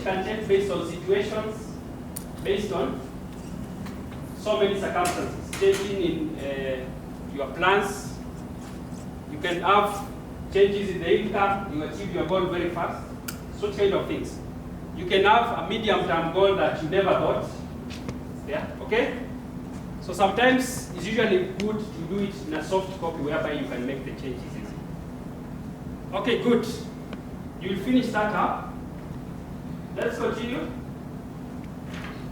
can change based on situations, based on so many circumstances. Changing in your plans. You can have changes in the income, you achieve your goal very fast. Such kind of things. You can have a medium-term goal that you never thought. Yeah, okay? So sometimes it's usually good to do it in a soft copy whereby you can make the changes easy. Okay, good. You will finish that up. Let's continue.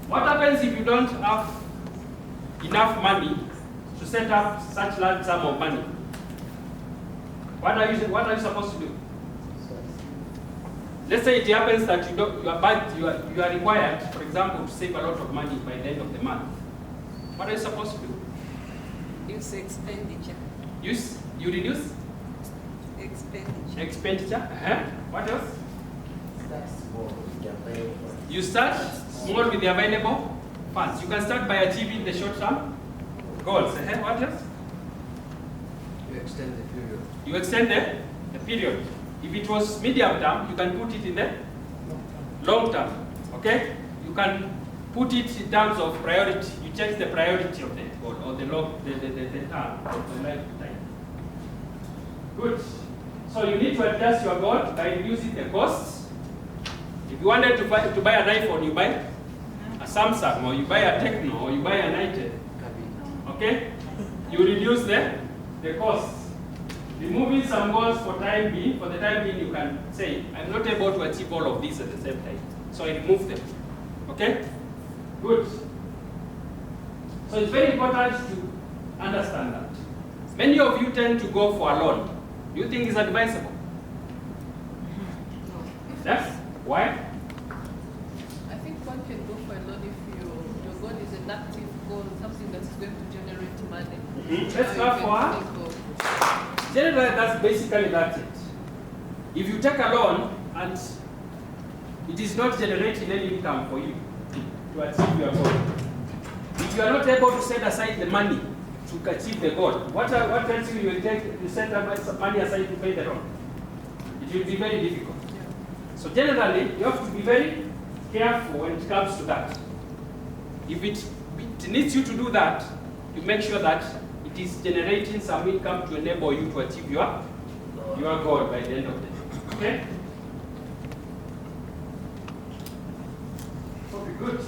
What happens if you don't have enough money to set up such large sum of money? What are you supposed to do? Let's say it happens that you are required, for example, to save a lot of money by the end of the month. What are you supposed to do? Use expenditure. You reduce? Expenditure. Expenditure. What else? Start small with the available. You start small with the available funds. You can start by achieving the short-term goals. What else? You extend the period. You extend the period. If it was medium term, you can put it in the long term. Okay? You can put it in terms of priority. You change the priority of the goal or the term of the lifetime. Good. So you need to adjust your goal by reducing the costs. If you wanted to buy an iPhone, you buy a Samsung, or you buy a Techno, or you buy an iTel. Okay? You reduce the costs. Removing some goals for the time being, you can say, I'm not able to achieve all of these at the same time. So I remove them. Okay? Good. So it's very important to understand that. Many of you tend to go for a loan. Do you think it's advisable? Yes? Why? I think one can go for a loan if your goal is an active goal, something that's going to generate money. Let's go for generally, that's basically that's it. If you take a loan and it is not generating any income for you to achieve your goal, if you are not able to set aside the money to achieve the goal, what tells you will take to set money aside to pay the loan? It will be very difficult. Yeah. So generally, you have to be very careful when it comes to that. If it needs you to do that, you make sure that it is generating some income to enable you to achieve your goal by the end of the day. Okay? Okay, good.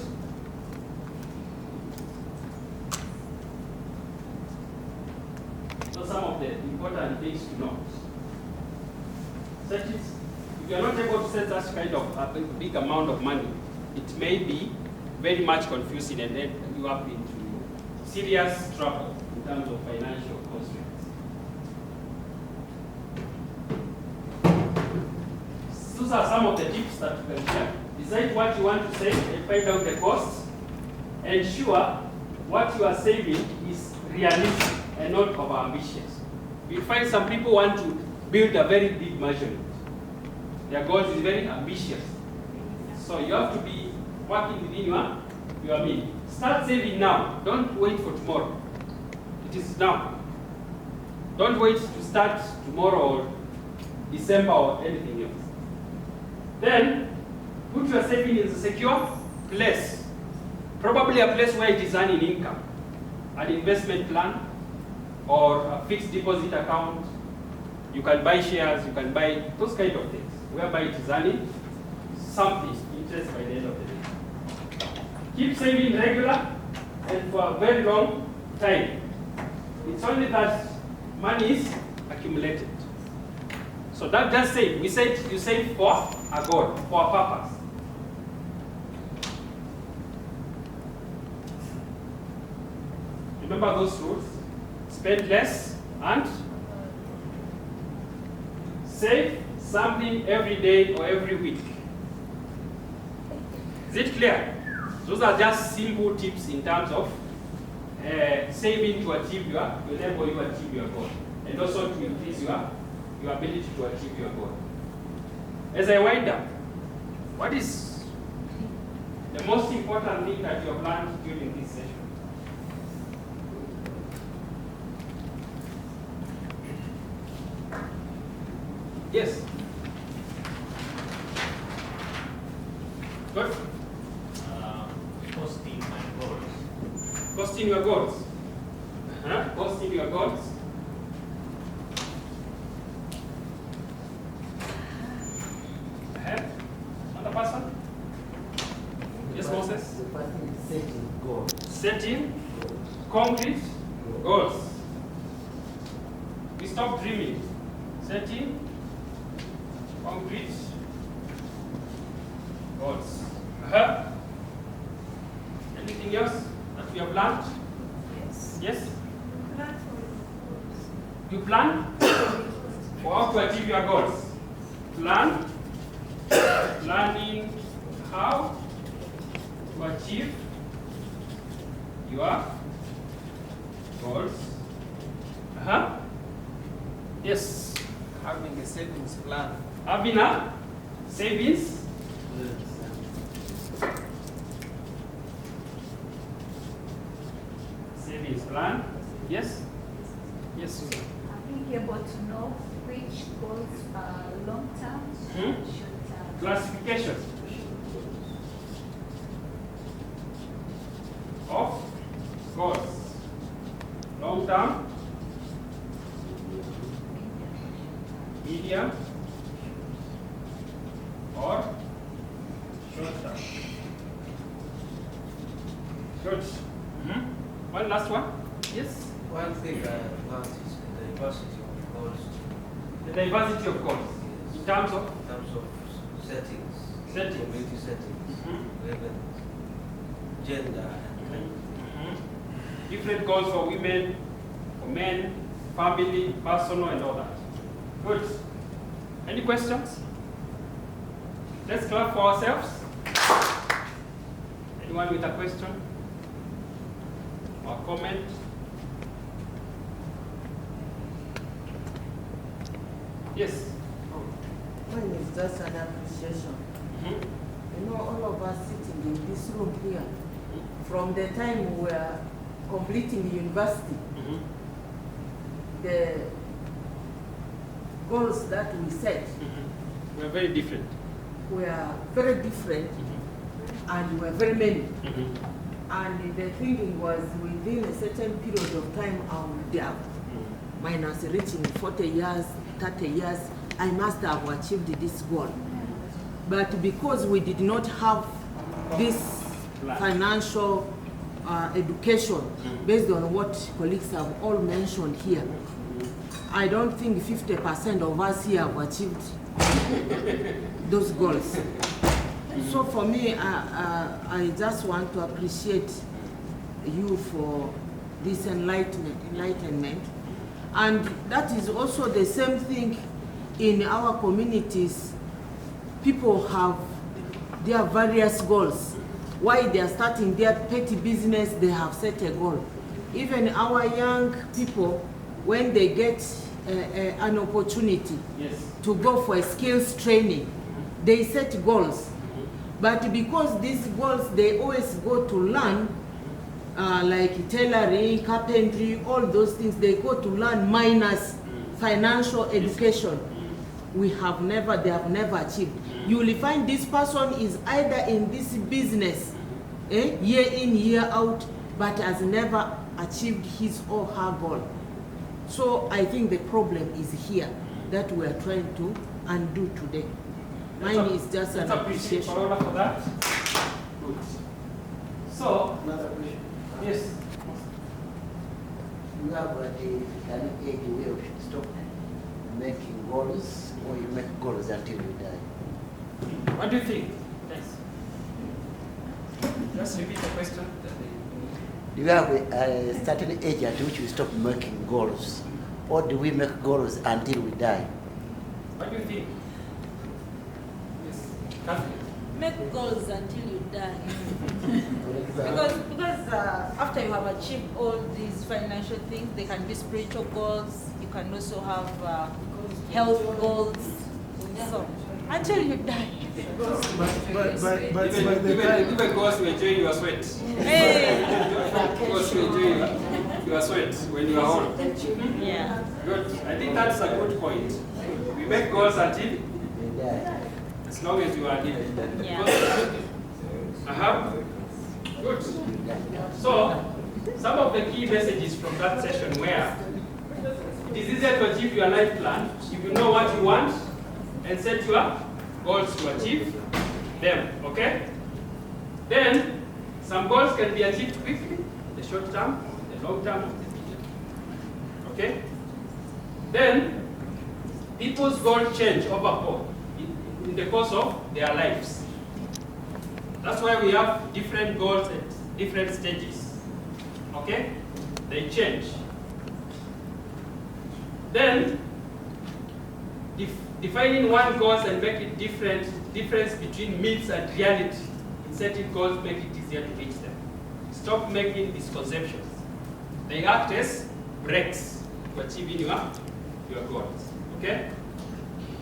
So some of the important things to note. Such as, if you are not able to set such kind of a big amount of money, it may be very much confusing, and then you have into serious trouble in terms of financial constraints. Those are some of the tips that you can share. Decide what you want to save and find out the costs. Ensure what you are saving is realistic and not overambitious. You find some people want to build a very big mansion. Their goal is very ambitious. So you have to be working within your means. Start saving now. Don't wait for tomorrow. It is now. Don't wait to start tomorrow or December or anything else. Then, put your saving in a secure place. Probably a place where it is earning income. An investment plan or a fixed deposit account. You can buy shares, you can buy those kind of things, whereby it is earning something, interest by the end of the day. Keep saving regular and for a very long time. It's only that money is accumulated. So that just say, we said you save for a goal, for a purpose. Remember those rules? Spend less and save something every day or every week. Is it clear? Those are just simple tips in terms of saving to enable you to achieve your goal, and also to increase your ability to achieve your goal. As I wind up, what is the most important thing that you have learned during this session? Yes? Good. Posting my goals. Posting your goals. Posting your goals. Ahead. Another person? Yes, Moses? The person is setting goals. Setting concrete goals. We stop dreaming. Setting concrete goals. Anything else that we have learned? Yes. Yes? Plan for your goals. You plan for how to achieve your goals. Plan. Planning how to achieve your goals. Yes. Having a savings plan. Having a savings plan. Yes. Yes. Being able to know which goals are long-term and short-term. Classification of goals. Long term, medium, or short term. Good. One last one. Yes. One thing I learned is the diversity of goals The diversity of goals in terms of in terms of settings, Settings. community settings, even gender and different goals for women, for men, family, personal, and all that. Good. Any questions? Let's clap for ourselves. Anyone with a question or comment? Yes. Mine is just an appreciation. You know, all of us sitting in this room here, from the time we were completing university, the goals that we set We're very different. were very different and were very many. And the thinking was within a certain period of time, I would have, minus reaching 40 years, 30 years, I must have achieved this goal. But because we did not have this financial education based on what colleagues have all mentioned here, I don't think 50% of us here have achieved those goals. So for me, I just want to appreciate you for this enlightenment. And that is also the same thing in our communities. People have their various goals. While they are starting their petty business, they have set a goal. Even our young people, when they get an opportunity to go for a skills training, they set goals. But because these goals, they always go to learn, like tailoring, carpentry, all those things, they go to learn minus financial education. They have never achieved. You will find this person is either in this business, year in, year out, but has never achieved his or her goal. So I think the problem is here that we are trying to undo today. Mine is just an appreciation. For that. Good. So, another question. yes. You have an age where you should stop making goals, or you make goals until you die. What do you think? Yes. Just repeat the question. Do you have a certain age at which we stop making goals, or do we make goals until we die? What do you think? Yes. Catherine. Make goals until you die. because after you have achieved all these financial things, they can be spiritual goals. You can also have health goals. So until you die. But Even goals to enjoy your sweat. Hey. Goals to enjoy your sweat when you are old. Yeah. Good. I think that's a good point. We make goals until We die. as long as you are living. Yeah. Because some of the key messages from that session were, it is easier to achieve your life plan if you know what you want and set your goals to achieve them, okay? Then, some goals can be achieved quickly, the short term, the long term, and the medium, okay? Then, people's goals change overall in the course of their lives. That's why we have different goals at different stages, okay? They change. Then, defining one goal and make it difference between myths and reality in setting goals make it easier to reach them. Stop making misconceptions. They act as brakes to achieving your goals, okay?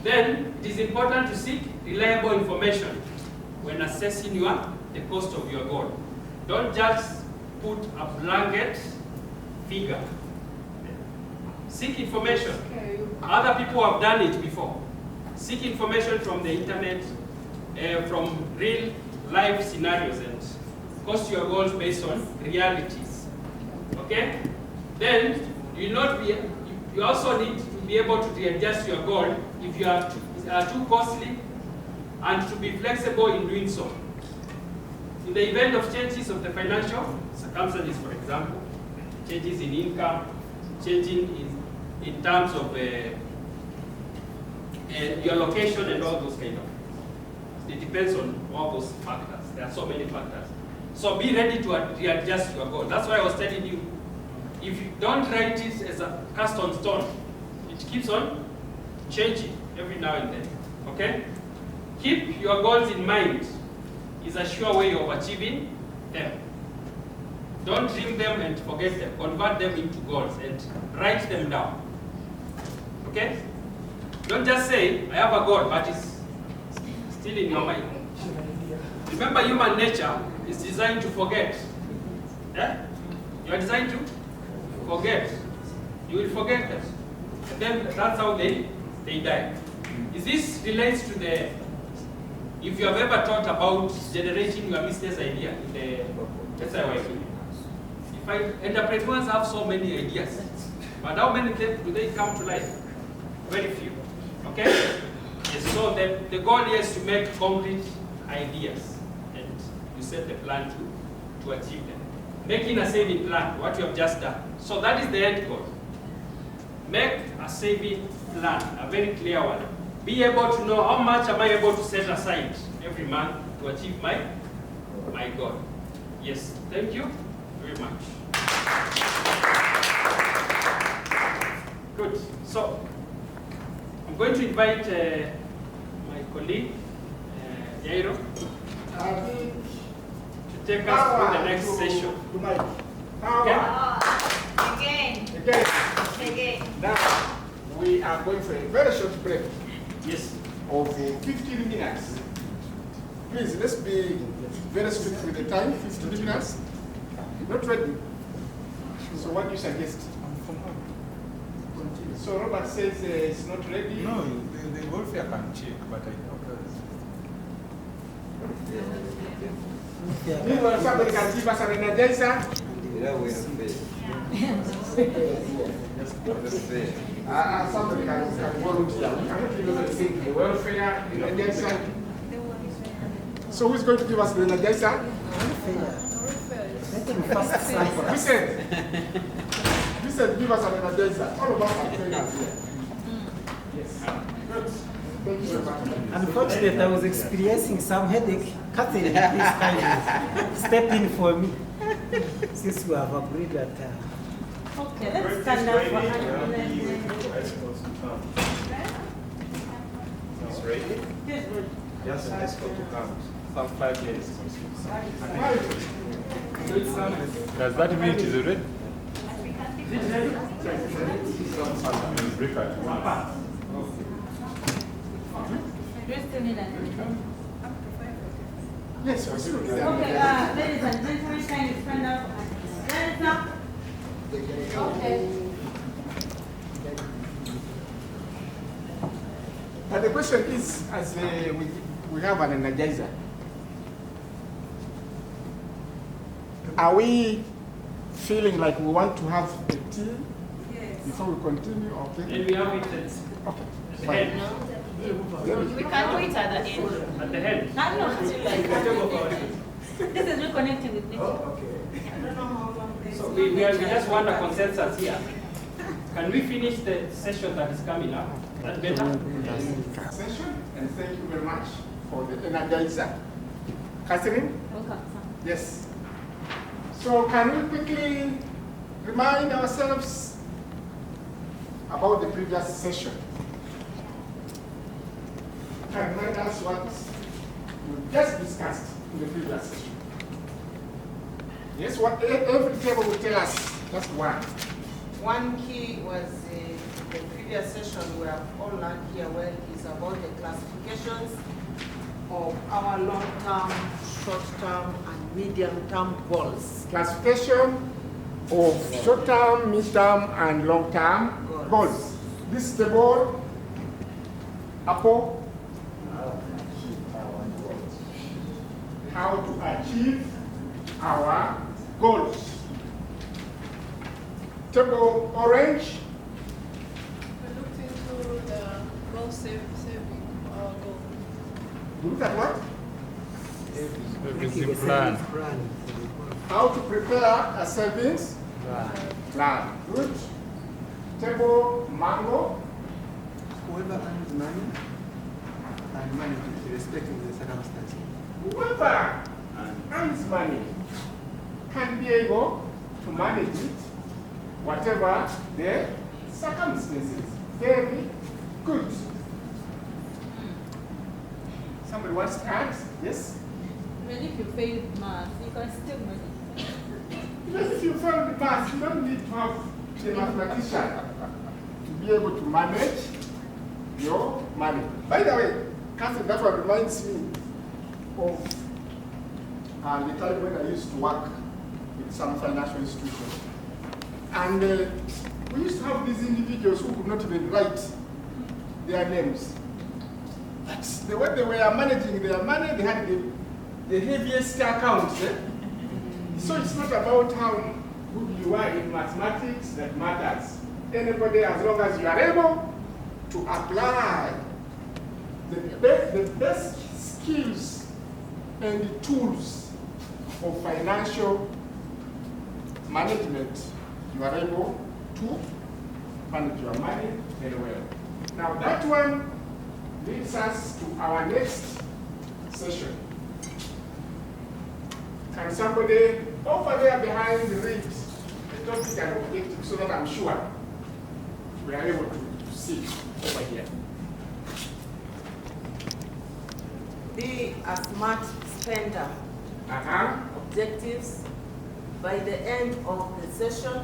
Then, it is important to seek reliable information when assessing the cost of your goal. Don't just put a blanket figure. Seek information. Other people have done it before. Seek information from the internet, from real life scenarios, and cost your goals based on realities. Okay? Then you also need to be able to readjust your goal if you are too costly, and to be flexible in doing so. In the event of changes of the financial circumstances, for example, changes in income, changing in terms of your location and all those kind of things. It depends on all those factors. There are so many factors. So be ready to readjust your goal. That's why I was telling you, if you don't write it as a cast on stone, it keeps on changing every now and then, okay? Keep your goals in mind is a sure way of achieving them. Don't dream them and forget them. Convert them into goals and write them down. Okay? Don't just say, I have a goal, but it's still in your mind. Remember, human nature is designed to forget. Yeah? You are designed to forget. You will forget them. And then that's how they die. This relates to the, if you have ever thought about generating your business idea in the SIYP. Entrepreneurs have so many ideas, but how many of them do they come to life? Very few. Okay? Yes, so the goal here is to make concrete ideas, and you set the plan to achieve them. Making a saving plan, what you have just done. So that is the end goal. Make a saving plan, a very clear one. Be able to know how much am I able to set aside every month to achieve my goal. Yes, thank you very much. Good. So I'm going to invite my colleague, Jairo, to take us through the next session. Okay? Again. Now, we are going for a very short break. Yes. Of 15 minutes. Please, let's be very strict with the time, 15 minutes. Not ready. So what do you suggest? So Robert says it's not ready. No, the welfare can check, but I know Meanwhile, somebody can give us an energizer. Somebody can volunteer. We cannot even say the welfare, the energizer. So who's going to give us the energizer? Who said give us an energizer? All of us are trainers here. Yes. Good. Thank you so much. Unfortunately, I was experiencing some headache. Catherine, please kindly step in for me. Since we have agreed that. Okay, let's stand up for it's ready. Just let's go to count. Some 5 minutes. Does that mean it is ready? Yes, we still Okay, ladies and gentlemen, can you stand up? Stand up. Okay. But the question is, as we have an energizer, are we feeling like we want to have a tea Yes. before we continue? Okay. Then we have it Okay. at the Fine. head. We can do it at the end. At the head. No. This is reconnecting with nature. So we just want a consensus here. Can we finish the session that is coming up? That better? Session, and thank you very much for the energizer. Catherine? Welcome. Yes. So can we quickly remind ourselves about the previous session? Can remind us what we just discussed in the previous session. Yes, what every table will tell us just one. One key was the previous session we have all learned here well is about the classifications of our long-term, short-term, and medium-term goals. Classification of short-term, mid-term, and long-term goals. This table, Apple, how to achieve our goals. Table orange, We looked into the goal saving our goal. look at what? Everything plan. How to prepare a savings plan. Good. Table mango, Whoever earns money and manage it respecting the circumstances. whoever earns money can be able to manage it, whatever the circumstances. Very good. Somebody wants to add? Yes? Even if you fail math, you can still manage. Even if you fail the math, you don't need to have a mathematician to be able to manage your money. By the way, Catherine, that one reminds me of the time when I used to work with some financial institutions. And we used to have these individuals who could not even write their names. But the way they were managing their money, they had the heaviest accounts. So it's not about how good you are in mathematics that matters. Anybody, as long as you are able to apply the best skills and the tools of financial management, you are able to manage your money very well. Now that one leads us to our next session. Can somebody over there behind read the topic and objective so that I'm sure we are able to see over here? Be a smart spender. Objectives. By the end of the session,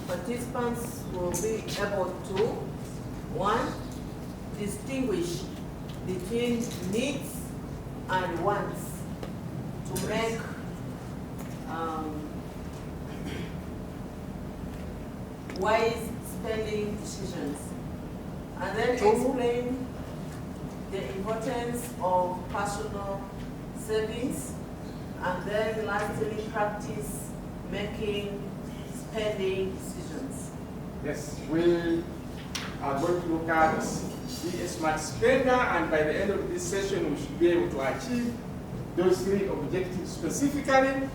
participants will be able to, 1, distinguish between needs and wants to make wise spending decisions, and then explain the importance of personal savings, and then lastly practice making spending decisions. Yes, we are going to look at be a smart spender, and by the end of this session we should be able to achieve those 3 objectives specifically.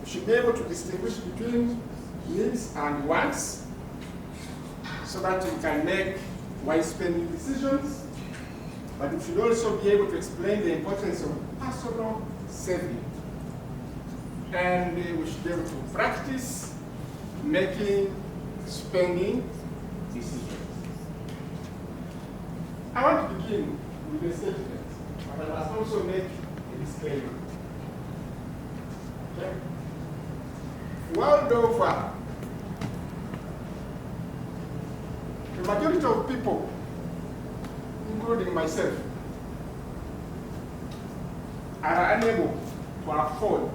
We should be able to distinguish between needs and wants so that we can make wise spending decisions, but we should also be able to explain the importance of personal saving. And we should be able to practice making spending decisions. I want to begin with a statement, but I must also make a disclaimer. Okay? World over, the majority of people, including myself, are unable to afford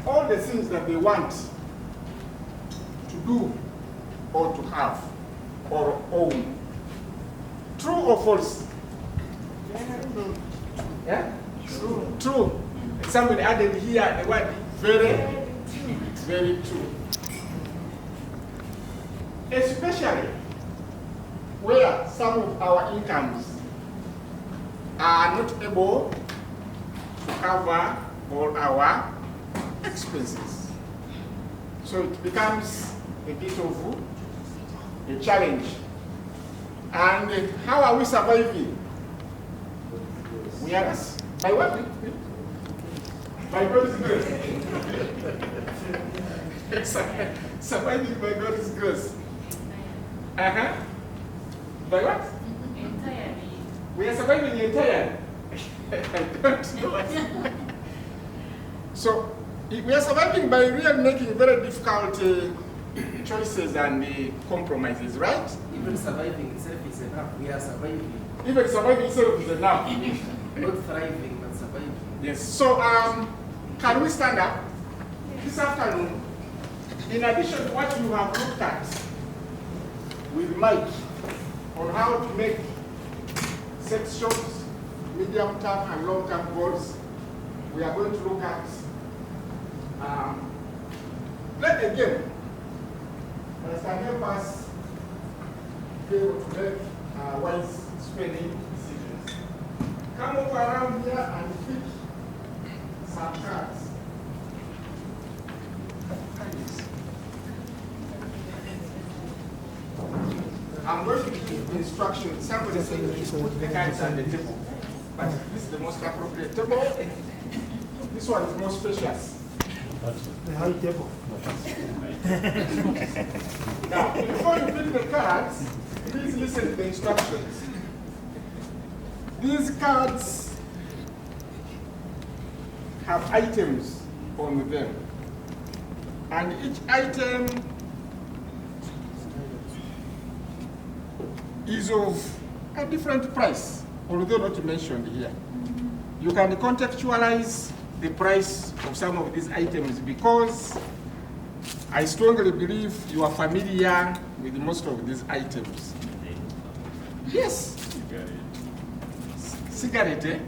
all the things that they want to do or to have or own. True or false? Yeah? True. Somebody added here the word very It's very true. Especially where some of our incomes are not able to cover all our expenses. So it becomes a bit of a challenge. And how are we surviving? We are by what? By God's grace. Surviving by God's grace. By what? Entirely. We are surviving entirely. I don't know what. So we are surviving by really making very difficult choices and compromises, right? Even surviving itself is enough. We are surviving. Even surviving itself is enough. Not thriving, but surviving. Yes. So can we stand up this afternoon? In addition to what you have looked at with Mike on how to make set short, medium-term and long-term goals, we are going to look at again that can help us be able to make wise spending decisions. Come over around here and pick some cards. I'm going to give instructions. Somebody said you should put the cards on the table. But this is the most appropriate table. This one is more spacious. The high table. Now, before you pick the cards, please listen to the instructions. These cards have items on them. And each item is of a different price, although not mentioned here. You can contextualize the price of some of these items because I strongly believe you are familiar with most of these items. Yes. Cigarette, eh?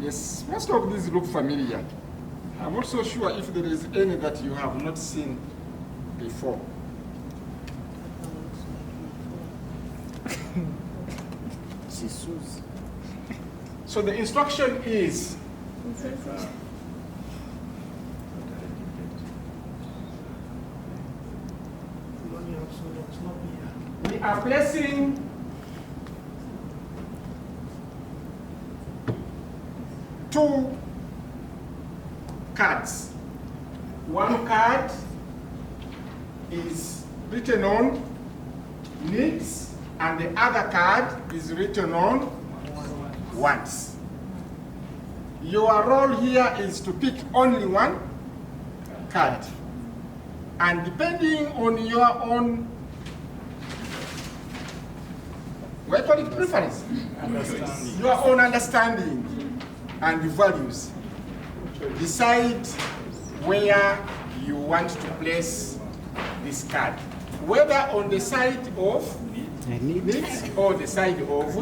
Yes, most of these look familiar. I'm also sure if there is any that you have not seen before. So the instruction is we are placing two cards. One card is written on needs and the other card is written on wants. Your role here is to pick only one card. And depending on your own, what call it, preference? Your own understanding and values, decide where you want to place this card. Whether on the side of needs or the side of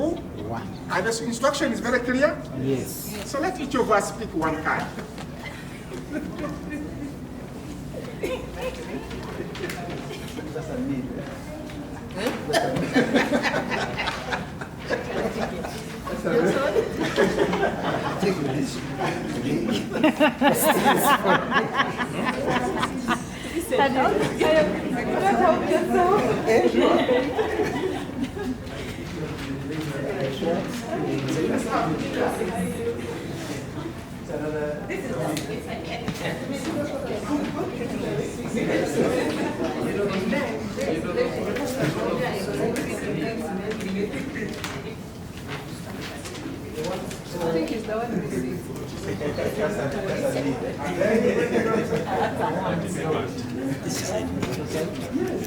one. And the instruction is very clear? Yes. So let each of us pick one card. That's a need. I think it's the one we see.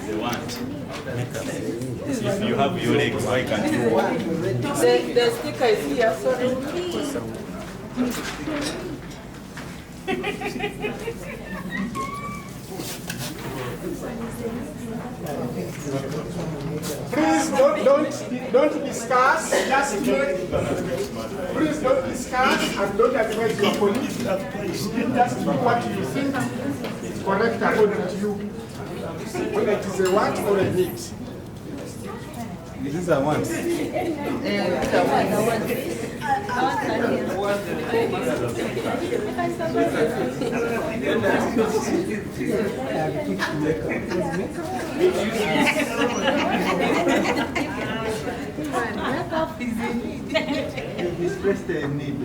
They want. If you have your legs, why can't you? The sticker is here, sorry. Please don't discuss. Just please don't discuss and don't advise your colleagues. Just do what you think is correct according to you, whether it is a want or a need. These are ones. Express the need.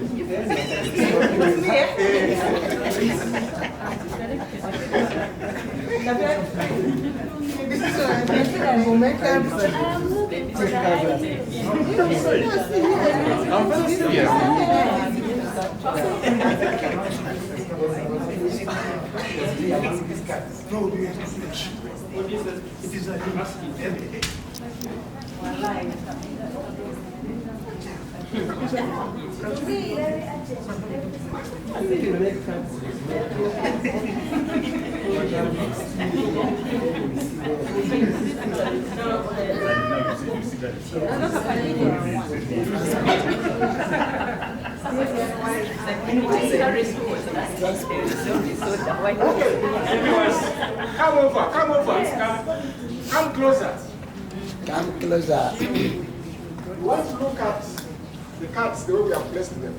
Come over, come closer. Come closer. You want to look at the cards the way we have placed them.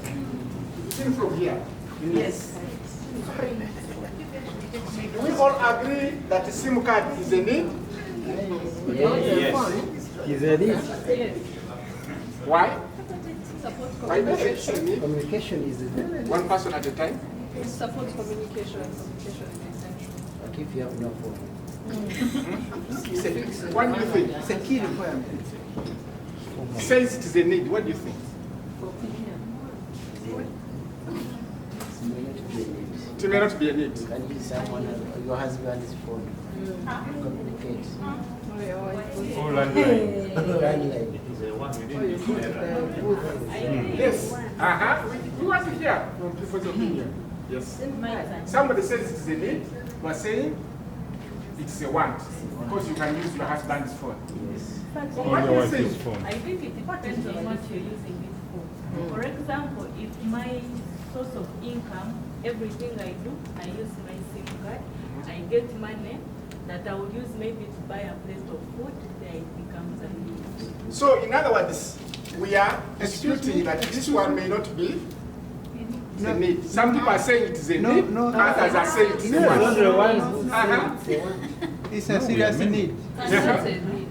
In from here. Yes. Do we all agree that the SIM card is a need? Yes. Is a need. Why? Why does it need? Communication is a need. One person at a time? It supports communication, and communication is essential. But if you have no phone. What do you think? It's a key requirement. Says it is a need. What do you think? It may not be a need. You can use someone, your husband's phone. Communicate. Oh, landline. Landline. Yes. We want to hear from people's opinion. Yes. Somebody says it is a need. We are saying it's a want because you can use your husband's phone. Yes. What do you think? I think it depends on what you're using it for. For example, if my source of income, everything I do, I use my SIM card, I get money that I would use maybe to buy a plate of food, then it becomes a need. So, in other words, we are disputing that this one may not be a need. Some people are saying it is a need, others are saying it is a want. It's a serious need.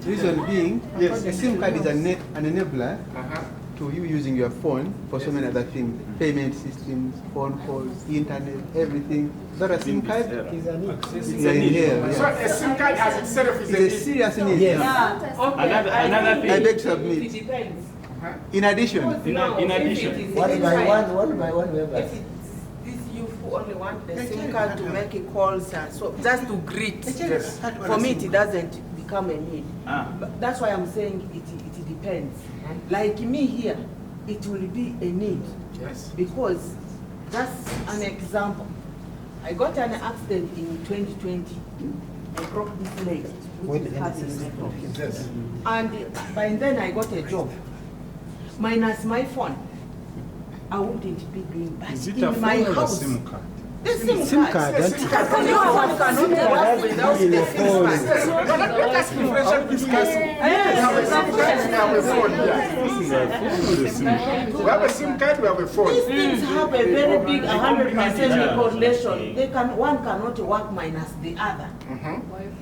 Reason being, a SIM card is an enabler to you using your phone for so many other things. Payment systems, phone calls, internet, everything. But a SIM card is a need. So a SIM card as itself is a need. It's a serious need. Yes. Another thing. I beg to submit. It depends. In addition. In addition. One by one members. If you only want the SIM card to make calls and so just to greet. Yes. For me, it doesn't become a need. But that's why I'm saying it depends. Like me here, it will be a need. Yes. Because just an example, I got an accident in 2020. I broke this leg, which is having Yes. and by then I got a job. Minus my phone, I wouldn't be doing that. Is it in a my phone or a house. SIM card? The SIM SIM card. card, The SIM card. You cannot work without the SIM card. Let us differentiate between we have a SIM card, we have a phone. These things have a very big 100% correlation. One cannot work minus the other.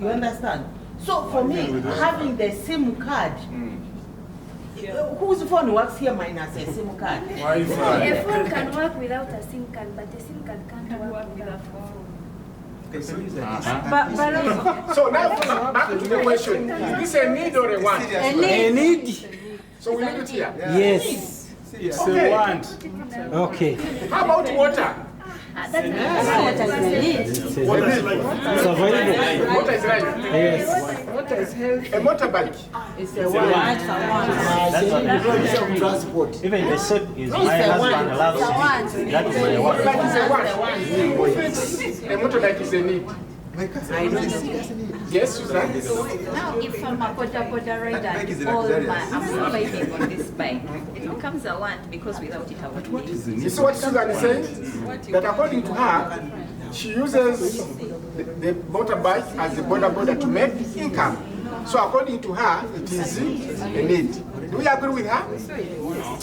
You understand? So for me, having the SIM card, whose phone works here minus a SIM card? A phone can work without a SIM card, but a SIM card can't work without a phone. So now back to the question: is this a need or a want? A need. So we leave it here. Yes. It's a want. Okay. How about water? That's a need. Water is Survival. Water is right. Yes. Water is healthy. A motorbike. It's a want. Transport. Even the shape is my husband loves it. That is my Motorbike is a want. want. Who thinks a motorbike is a need? I don't know. Yes, Suzanne? Now, if I'm a boda rider and I'm surviving on this bike, it becomes a want because without it I wouldn't be. You see what Susan is saying? That according to her, she uses the motorbike as a border to make income. So according to her, it is a need. Do we agree with her?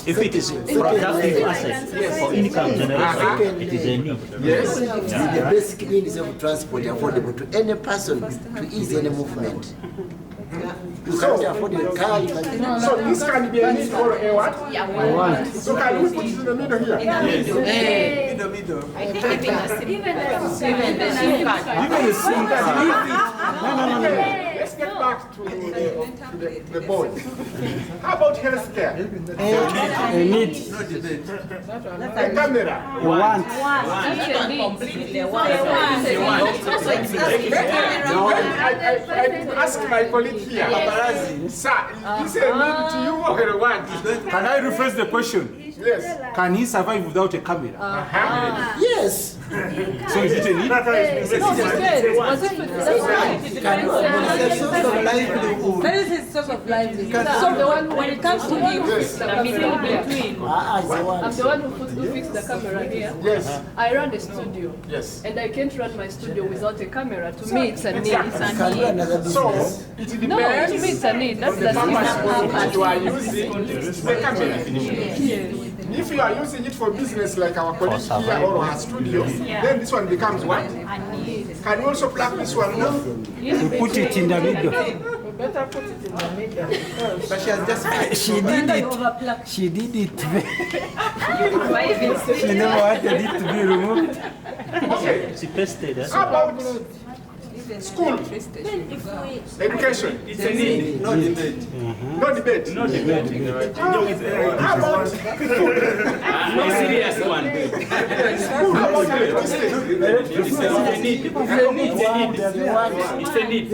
If it is productive asset for income generation, it is a need. Yes, the basic needs of transport affordable to any person to ease any movement. You can't afford a car, you can... So this can be a need or a what? Yeah, A want. So can we put it in the middle here? In the middle. I think even a SIM card. Let's get back to the board. How about healthcare? A need. A camera. Want. I ask my colleague here. Sir, is it a need to you or a want? Can I rephrase the question? Yes. Can he survive without a camera? Yes. So is it a need? That is his source of livelihood. So when it comes to him, The middle between. I'm the one who fixed the camera here. Yes. I run a studio. Yes. And I can't run my studio without a camera. To me, it's a need. So it depends. No, to me, it's a need. That's the purpose you are using the camera. Yes. If you are using it for business like our colleague here or our studio, then this one becomes what? Can you also plug this one off? You put it in the middle. better put it in the middle. But she has just... She did it. She did it. She never wanted it to be removed. Okay. She pasted it. How about school? Education? It's a need. No debate. No debate? No debate. How about No serious one. school? How about electricity? It's a need.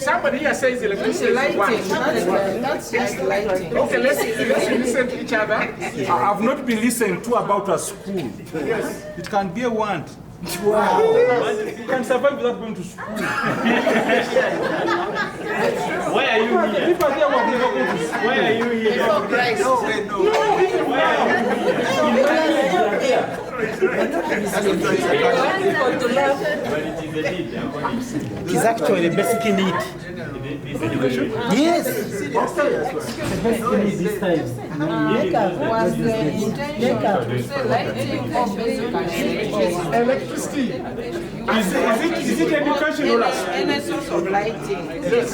Somebody here says electricity is one. That's just lighting. Okay, let's listen to each other. I've not been listened to about a school. Yes. It can be a want. Wow. You can survive without going to school. Why are you here? People here will never go to school. Why are you here? No, Christ. No, wait, no. Why are you here? It's actually a basic need. Yes. This time. Electricity. Is it education or Any source of lighting. Yes.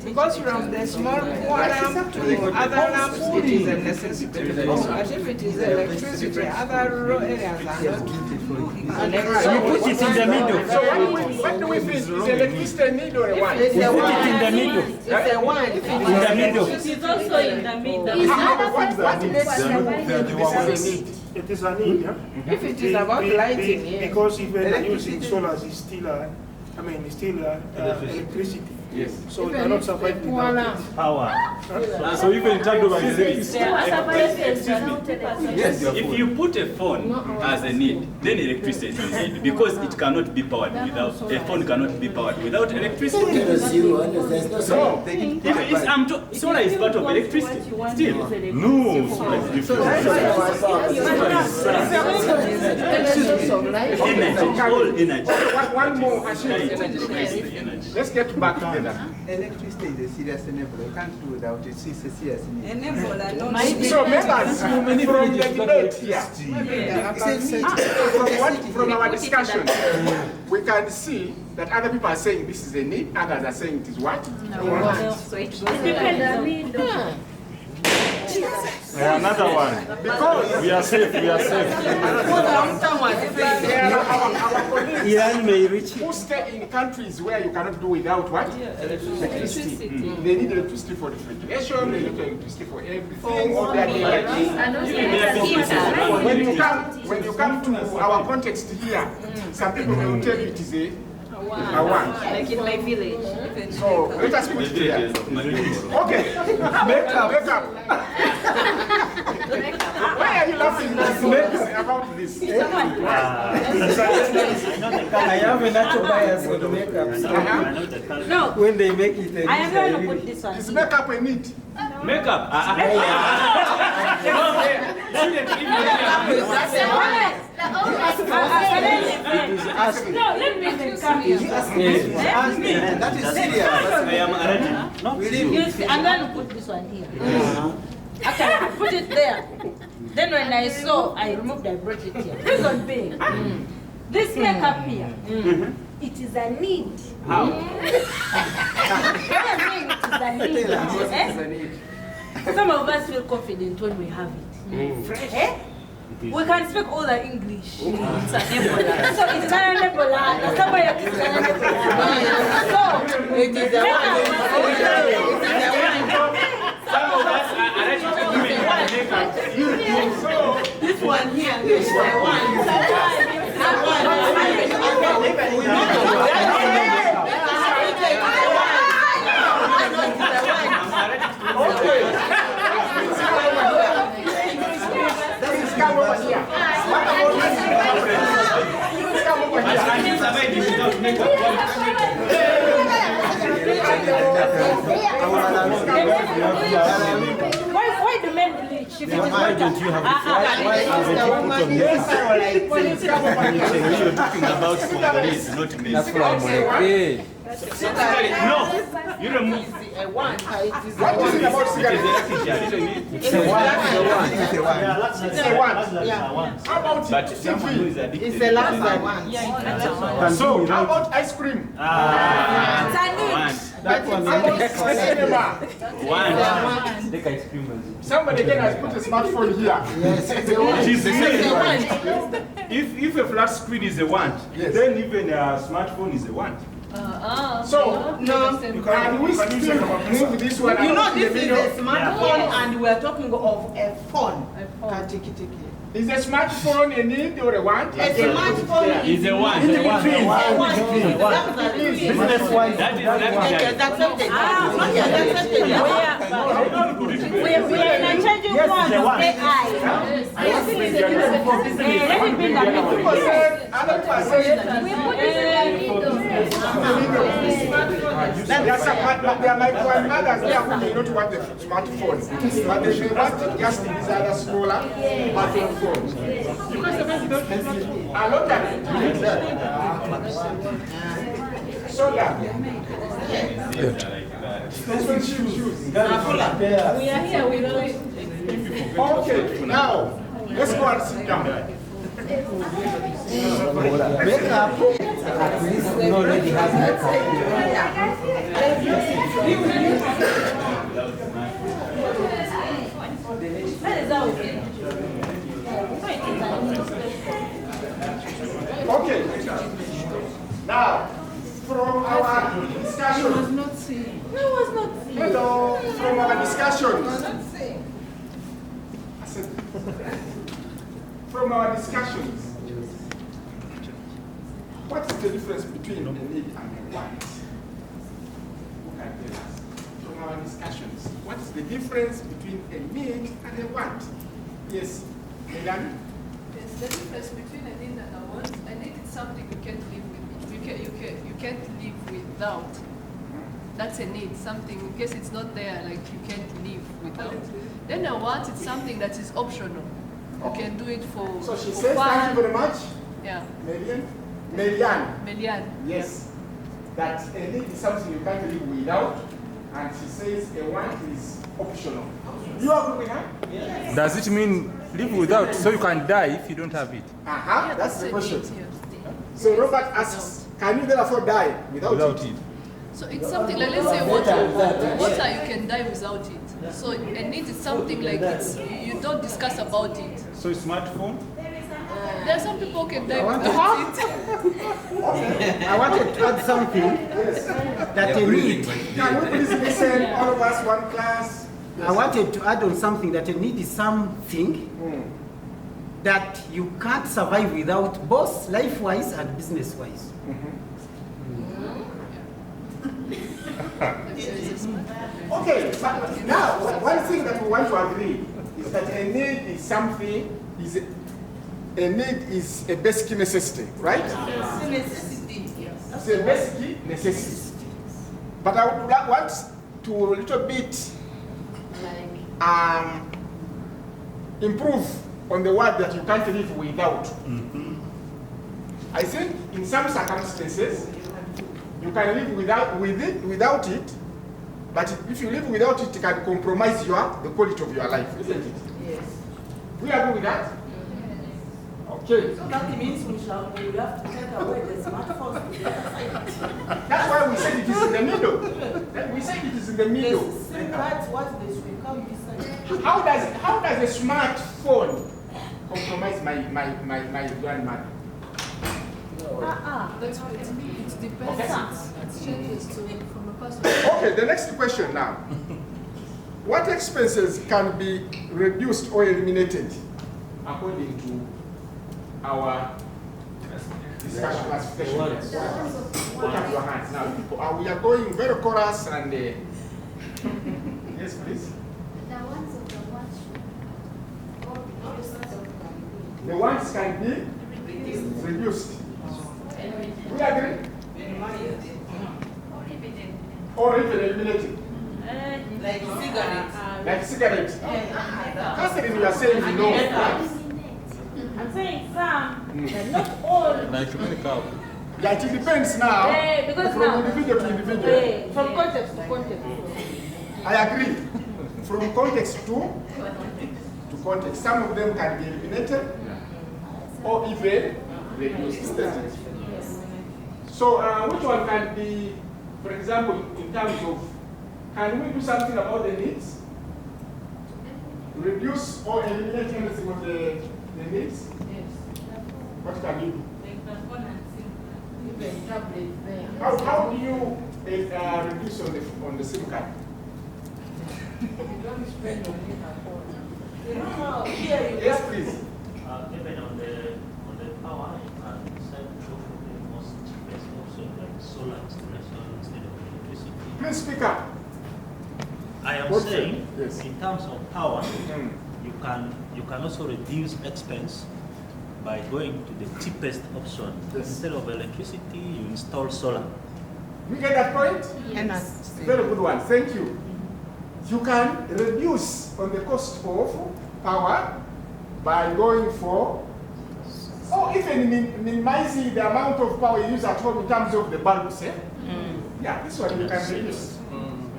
Because from the small lamp to other lamps, it is a necessity. But if it is electricity, other areas are not. You put it in the middle. So what do we think? Is electricity a need or a want? You put it in the middle. It's a one. In the middle. It is also in the middle. What makes this a need? It is a need, yeah? If it is about lighting, yes. Because even using solar is still, electricity. Yes. So we cannot survive without it. Power. So even in terms of electricity. Yes, if you put a phone as a need, then electricity is a need because it cannot be powered without, a phone cannot be powered without electricity. So, Solar is part of electricity. Still. No, solar is different. Energy, all energy. One more, let's get back together. Electricity is a serious enabler. You can't do without it. It's a serious Enabler, So members, from the debate here, from our discussion, we can see that other people are saying this is a need, others are saying it is what? So it depends. Another one. Because we are safe, we are safe. Our colleagues Iran may reach. who stay in countries where you cannot do without what? Electricity. They need electricity for refrigeration, they need electricity for everything. All that when you come to our context here, some people will tell you it is a A want. Like in my village. So let us put it there. Okay. Makeup. Why are you laughing about this? I have a natural bias on makeup. No. When they make it, I am going to put this one. Is makeup a need? Makeup. No, let me come here. That is serious. I am already. You see, I'm going to put this one here. Okay, I put it there. Then when I saw, I removed, I brought it here. Reason being, this makeup here, it is a need. How? It is a need. Some of us feel confident when we have it. Fresh. Eh? We can speak all the English. It's an Ebola. So it's an Ebola. Somebody else is an Ebola. So it is a one. Some of us are ready to do makeup. So this one here, this one. Come over here. What about this? Come over here. I can survive without makeup. Why do men bleach? Why don't you have You're talking about Congolese, not me. That's what I'm like. No, you remove. What is it about cigarettes? It's a one. It's a one. How about But someone who is TV? addicted. It's the last one. So how about ice cream? That one. How about cinema? One. Take ice cream. Somebody again has put a smartphone here. Yes, it's a one. It is the same. If a flat screen is a want, then even a smartphone is a want. So, No, can we still move this one? you know out in the this is middle? a smartphone and we are talking of a phone. Is a smartphone a need or a want? A smartphone Is a want. Please. Business wise. That is luxury. We are in a changing world of AI. Let it be that Other person. we put this There are my grandmothers there who may not want the smartphone, but they may want just these other smaller smartphone phones. I look at it. Soda. Shoes. We are here, we know it. Okay, now let's go and sit down. Makeup, at least we already have Okay. Now, from our discussion. I was not seeing. Hello, from our discussions. From our discussions, what is the difference between a need and a want? Who can tell us? From our discussions, what is the difference between a need and a want? Yes, Melanie? Yes, the difference between a need and a want. A need is something you can't live with. You can't live without. That's a need. Something in case it's not there, like you can't live without. Then a want is something that is optional. You can do it for. So she for says, fun. thank you very much. Yeah. Melian. Yes. That a need is something you can't live without, and she says a want is optional. You agree with her? Yes. Does it mean live without so you can die if you don't have it? Yeah, that's the question. So Robert asks, can you therefore die without it? So it's something like, let's say water, you can die without it. So a need is something like it's, you don't discuss about it. So smartphone? There are some people who can die without it. I wanted to add something that a need. Can we please listen, all of us, one class? I wanted to add on something that a need is something that you can't survive without, both life-wise and business-wise. Okay, but now one thing that we want to agree is that a need is something, a need is a basic necessity, right? It's a basic necessity. But I would want to a little bit improve on the word that you can't live without. I think in some circumstances you can live without it, but if you live without it, it can compromise the quality of your life, isn't it? Yes. We agree with that? Okay. So that means we have to take away the smartphones to the other side. That's why we said it is in the middle. We said it is in the middle. That's what they should come beside. How does a smartphone compromise my grandmother? That's what it depends. Okay. It changes from a person. Okay, the next question now. What expenses can be reduced or eliminated according to our discussion classification? Put up your hands now, people. We are going very chorus and yes, please. The ones can be reduced. We agree? Or even eliminated. Like cigarettes. Like cigarettes. Catherine, you are saying no. I'm saying some, but not all. Like medical. Yeah, it depends now. Because from now, individual to individual. from context to context. I agree. From context to context. Some of them can be eliminated or even reduced. So which one can be, for example, in terms of, can we do something about the needs? Reduce or eliminate anything of the needs? Yes. What can you do? Like the phone and SIM. Even tablet there. How do you reduce on the SIM card? You don't spend on it at all. You know how here you Yes, please. Even on the power, you can set the most cheapest option like solar installation instead of electricity. Please speak up. I am What's saying, it? Yes. in terms of power, you can also reduce expense by going to the cheapest option. Yes. Instead of electricity, you install solar. You get that point? Yes. Very good one. Thank you. You can reduce on the cost of power by going for, or even minimizing the amount of power you use at home in terms of the bulbs. Yeah, this one you can reduce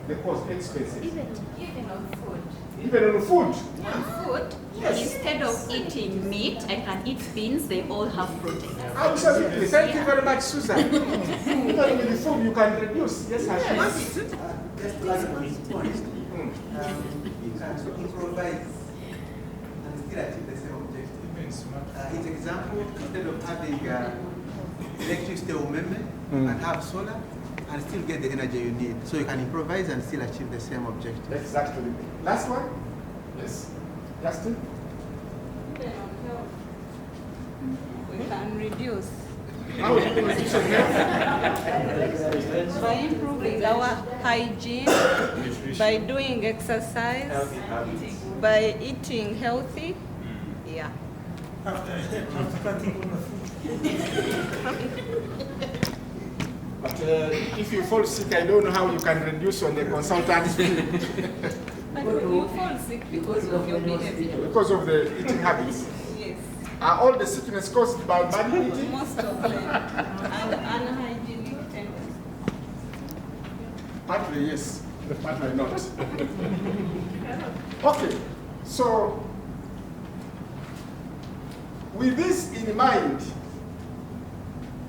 the cost expenses. Even on food. Even on food. On food, instead of eating meat, I can eat beans, they all have protein. Absolutely. Thank you very much, Susan. Even with the food you can reduce. Yes, I Just to add one point, you can improvise and still achieve the same objective. In example, instead of having electricity or memory, you can have solar and still get the energy you need. So you can improvise and still achieve the same objective. Exactly. Last one? Yes. Justin? We can reduce. How do you reduce your By improving our hygiene, by doing exercise, by eating healthy. Yeah. But if you fall sick, I don't know how you can reduce on the consultant's fee. But you fall sick because of your behavior. Because of the eating habits. Yes. Are all the sickness caused by bad eating? Most of them. And unhygienic tendencies. Partly yes, partly not. Okay, so with this in mind,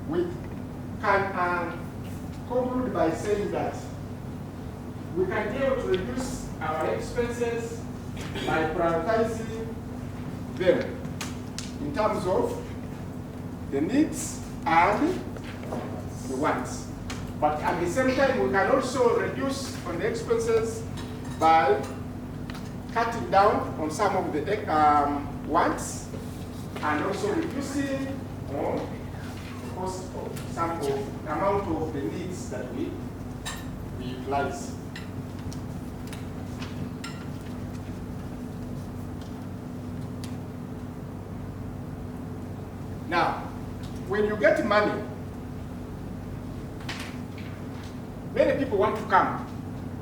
we can conclude by saying that we can be able to reduce our expenses by prioritizing them in terms of the needs and the wants. But at the same time, we can also reduce on the expenses by cutting down on some of the wants and also reducing on cost of some of the amount of the needs that we utilize. Now, when you get money, many people want to come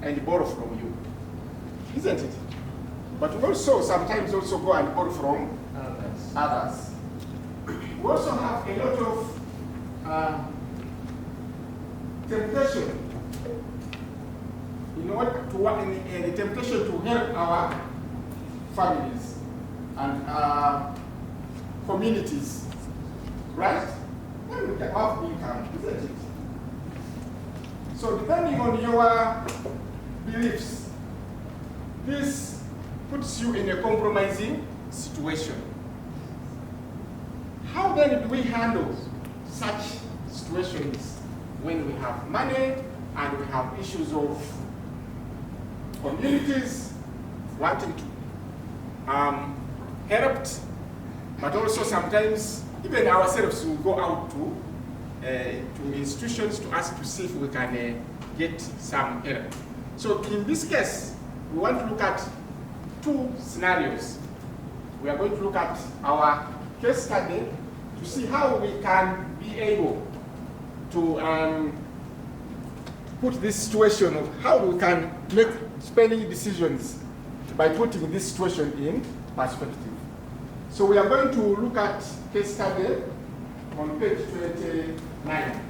and borrow from you, isn't it? But we also sometimes also go and borrow from others. We also have a lot of temptation in order to work in the temptation to help our families and communities, right? When we have income, isn't it? So depending on your beliefs, this puts you in a compromising situation. How then do we handle such situations when we have money and we have issues of communities wanting to help, but also sometimes even ourselves will go out to institutions to ask to see if we can get some help. So in this case, we want to look at two scenarios. We are going to look at our case study to see how we can be able to put this situation of how we can make spending decisions by putting this situation in perspective. So we are going to look at case study on page 29.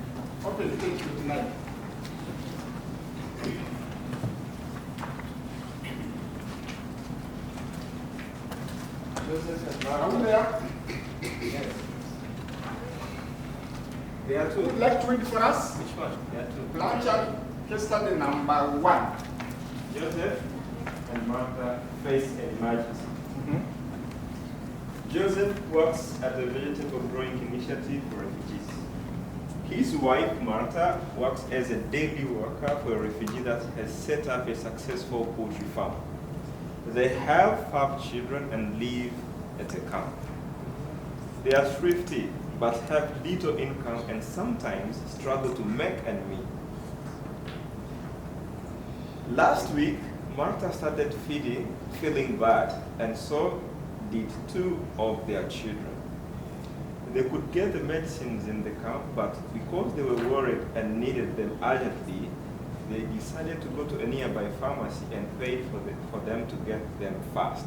Open page 29. Are we there? Yes. There are two. Would you like to read for us? Which one? There are two. Blanchard, case study number 1. Joseph and Martha face an emergency. Joseph works at a vegetable growing initiative for refugees. His wife, Martha, works as a daily worker for a refugee that has set up a successful poultry farm. They have 5 children and live at a camp. They are thrifty, but have little income and sometimes struggle to make ends meet. Last week, Martha started feeling bad, and so did 2 of their children. They could get the medicines in the camp, but because they were worried and needed them urgently, they decided to go to a nearby pharmacy and pay for them to get them fast.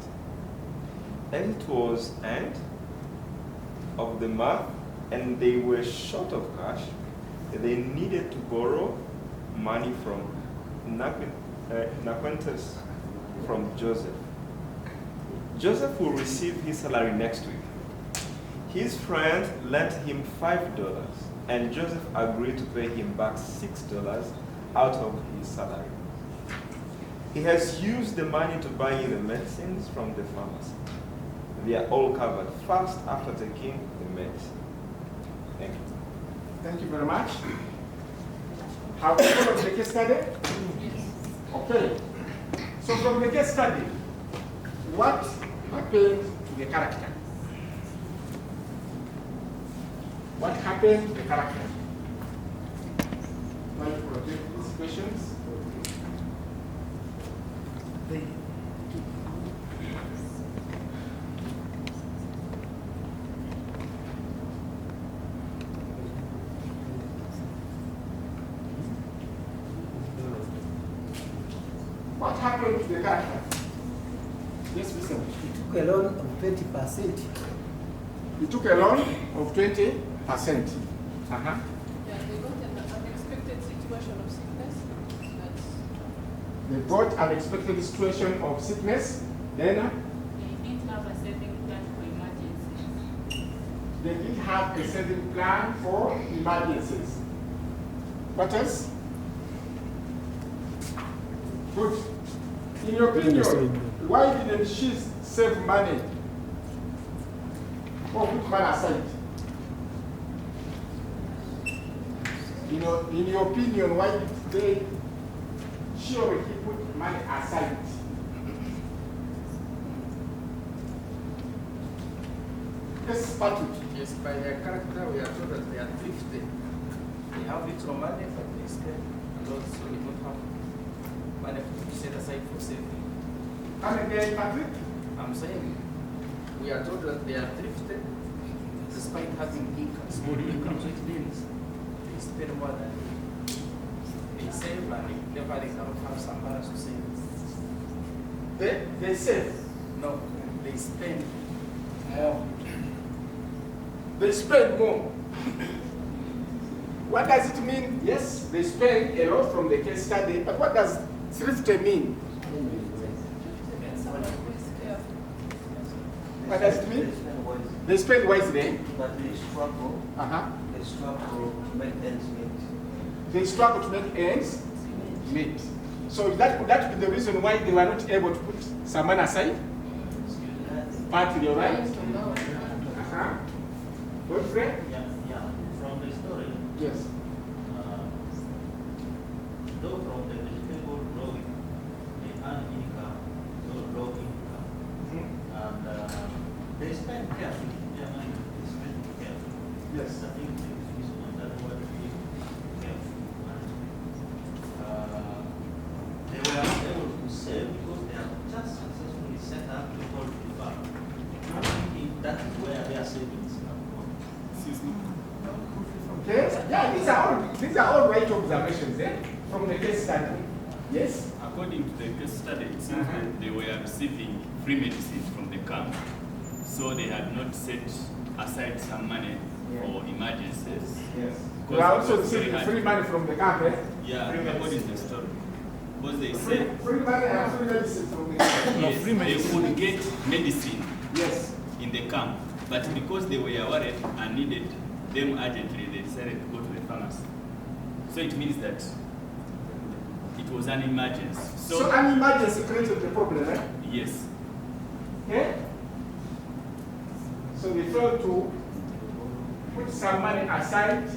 As it was end of the month and they were short of cash, they needed to borrow money from an acquaintance from Joseph. Joseph will receive his salary next week. His friend lent him $5 and Joseph agreed to pay him back $6 out of his salary. He has used the money to buy the medicines from the pharmacy. They are all covered fast after taking the medicine. Thank you. Thank you very much. Have you followed the case study? Yes. Okay. So from the case study, what happened to the character? What happened to the character? Want to project these questions? What happened to the character? Yes, listen. He took a loan of 20%. He took a loan of 20%. Yeah, they got an unexpected situation of sickness. They got an unexpected situation of sickness. Then They didn't have a saving plan for emergencies. they did have a saving plan for emergencies. What else? Good. In your opinion, why didn't she save money or put money aside? In your opinion, why did she or he put money aside? Yes, Patrick. Yes, by their character, we are told that they are thrifty. They have little money, but they spend a lot, so they don't have money to set aside for saving. Come again, Patrick? I'm saying we are told that they are thrifty despite having income, small income, so it means they spend more than they save, and never they cannot have some balance to save. They save? No, they spend more. They spend more. What does it mean? Yes, they spend a lot from the case study, but what does thrifty mean? What does it mean? They spend wisely. But they struggle. They struggle to make ends meet. They struggle to make ends meet. So that could that be the reason why they were not able to put some money aside? Partly, all right? Godfrey? Yeah. From the story. Yes. Though from the vegetable growing, they earn income, so low income. And they spend carefully. Their money, they spend carefully. Yes. I think they use on that word being careful. They were able to save because they have just successfully set up the poultry farm. I think that is where their savings have gone. Excuse me. Okay. Yeah, these are all right observations, from the case study. Yes. According to the case study, it seems that they were receiving free medicine from the camp, so they had not set aside some money for emergencies. Yes. They are also receiving free money from the camp, Yeah, according to the story. Because they said free money and free medicine from the camp. yes, they could get medicine in the camp, but because they were worried and needed them urgently, they decided to go to the pharmacy. So it means that it was an emergency. So an emergency created the problem, Yes. Okay? So they failed to put some money aside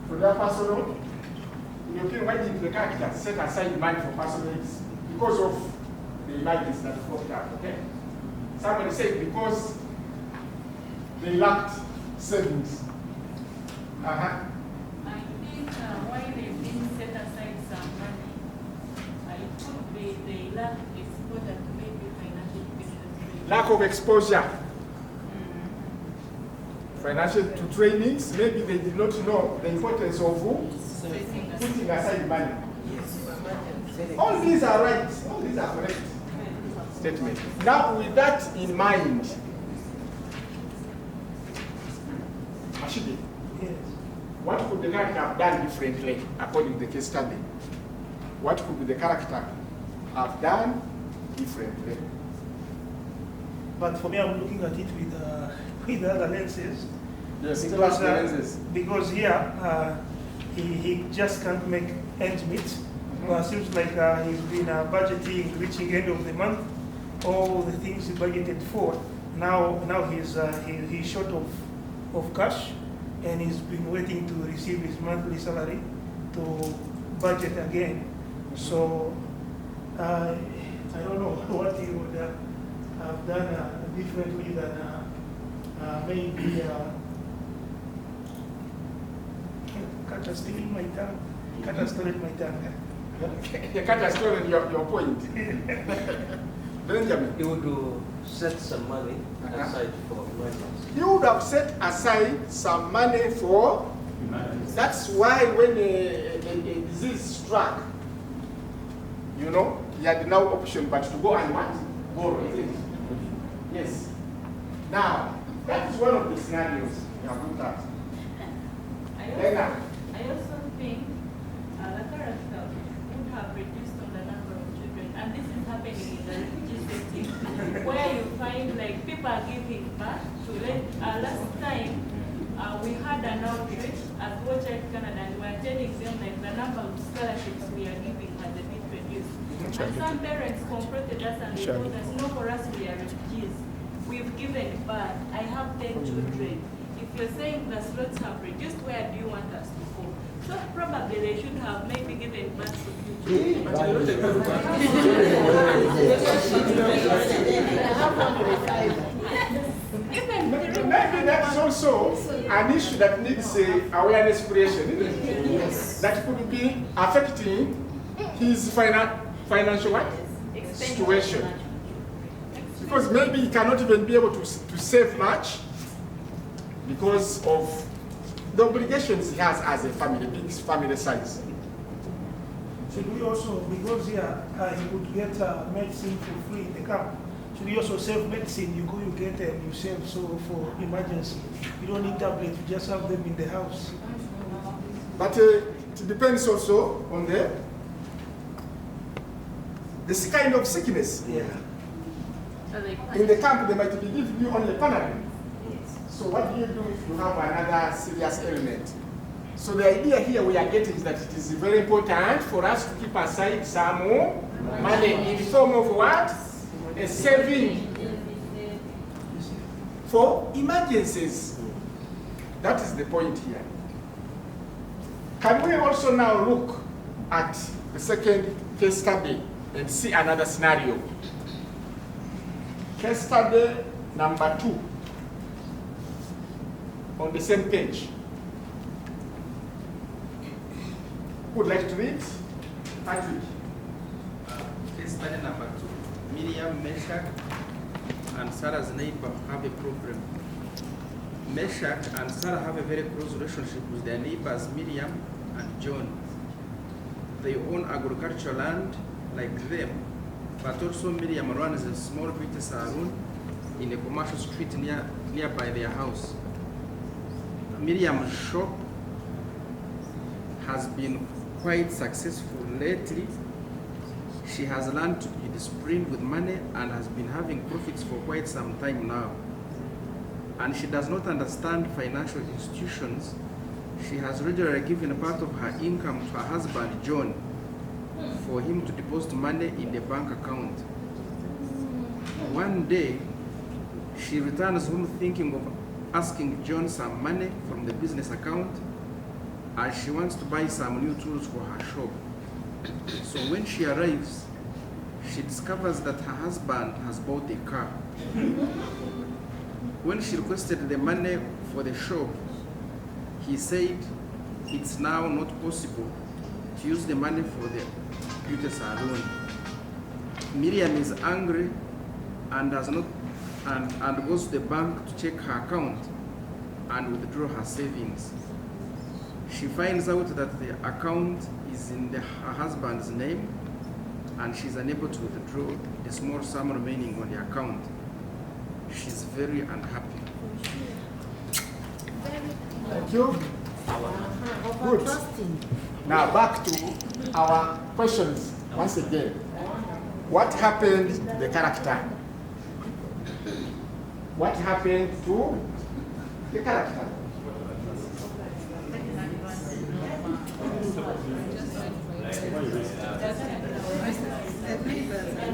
for their personal. In your opinion, why did the character set aside money for personal needs? Because of the emergency that popped up, okay? Somebody said because they lacked savings. I think why they didn't set aside some money, it could be they lack exposure to maybe financial business. Lack of exposure. Financial to trainings, maybe they did not know the importance of putting aside money. All these are right, all these are correct statements. Now with that in mind, Ashidi, what could the character have done differently according to the case study? What could the character have done differently? But for me, I'm looking at it with other lenses. Yes, because, lenses. Because here, he just can't make ends meet. Seems like he's been budgeting, reaching end of the month, all the things he budgeted for. Now he's short of cash, and he's been waiting to receive his monthly salary to budget again. So I don't know what he would have done differently than maybe cat has stolen my tongue. Cat has stolen my tongue. The cat has stolen your point. Benjamin. He would set some money aside for emergency. You would have set aside some money for. That's why when a disease struck, you know, he had no option but to go and what? Borrow, isn't it? Yes. Now, that is one of the scenarios we have looked at. I also think the character would have reduced on the number of children, and this is happening in the refugee setting, where you find like people are giving back to last time we had an outreach at Watch Out Canada, and we were telling them like the number of scholarships we are giving has been reduced. And some parents confronted us and they told us, no, for us we are refugees. We've given birth. I have 10 children. If if you're saying the slots have reduced, where do you want us to go? So probably they should have maybe given back to future. Maybe that's also an issue that needs awareness creation, isn't it? Yes. That could be affecting his financial what? Situation. Because maybe he cannot even be able to save much because of the obligations he has as a family, big family size. Should we also, because here he would get medicine for free in the camp, should we also save medicine? You go, you get and you save, so for emergency. You don't need tablets, you just have them in the house. But it depends also on this kind of sickness. Yeah. In the camp, they might be giving you only Panadol. So what do you do if you have another serious ailment? So the idea here we are getting is that it is very important for us to keep aside some money in the form of what? A saving for emergencies. That is the point here. Can we also now look at the second case study and see another scenario? Case study number 2 on the same page. Who would like to read? Patrick. Case study number 2. Miriam, Meshach, and Sarah's neighbor have a problem. Meshach and Sarah have a very close relationship with their neighbors Miriam and John. They own agricultural land like them, but also Miriam runs a small beauty salon in a commercial street nearby their house. Miriam's shop has been quite successful lately. She has learned to be disciplined with money and has been having profits for quite some time now. And she does not understand financial institutions. She has regularly given part of her income to her husband, John, for him to deposit money in the bank account. One day, she returns home thinking of asking John some money from the business account as she wants to buy some new tools for her shop. So when she arrives, she discovers that her husband has bought a car. When she requested the money for the shop, he said it's now not possible to use the money for the beauty salon. Miriam is angry and does not and goes to the bank to check her account and withdraw her savings. She finds out that the account is in her husband's name and she's unable to withdraw the small sum remaining on the account. She's very unhappy. Thank you. Good. Now back to our questions once again. What happened to the character? What happened to the character?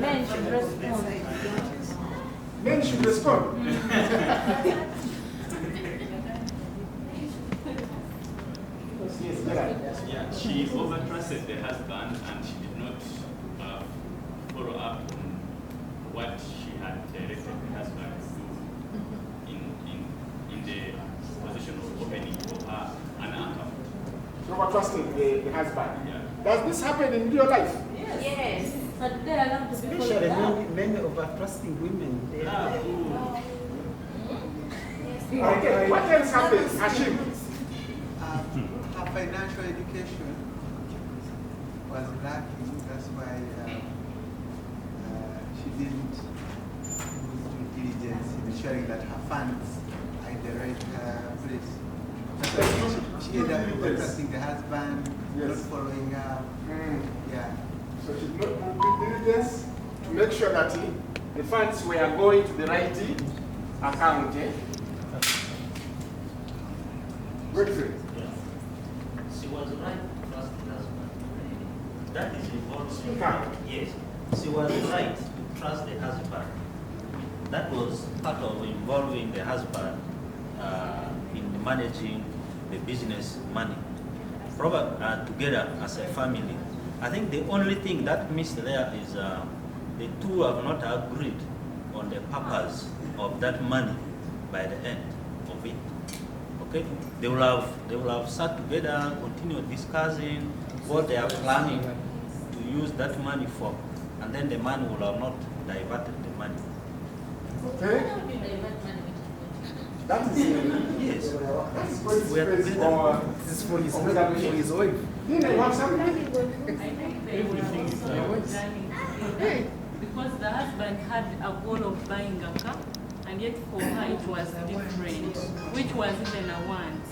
Men should respond. Men should respond. Yeah, she overtrusted the husband and she did not follow up on what she had directed the husband to do in the position of opening for her an account. She overtrusted the husband. Yeah. Does this happen in real life? Yes. But they are allowed to be Especially followed men over-trusting women. They Okay, what else happens? Hashim? Her financial education was lacking. That's why she didn't do due diligence in ensuring that her funds are in the right place. She ended up trusting the husband, not following up. Yeah. So she did not do due diligence to make sure that the funds were going to the right account. Good. She was right to trust the husband. That is involving. Yes. She was right to trust the husband. That was part of involving the husband in managing the business money. Probably together as a family. I think the only thing that missed there is the two have not agreed on the purpose of that money by the end of it. Okay, they will have sat together, continue discussing what they are planning to use that money for, and then the money will have not diverted the money. Okay. That is yes. That is going to praise for his wife. Didn't I have something? Everything is because the husband had a goal of buying a car, and yet for her it was different, which was even a want.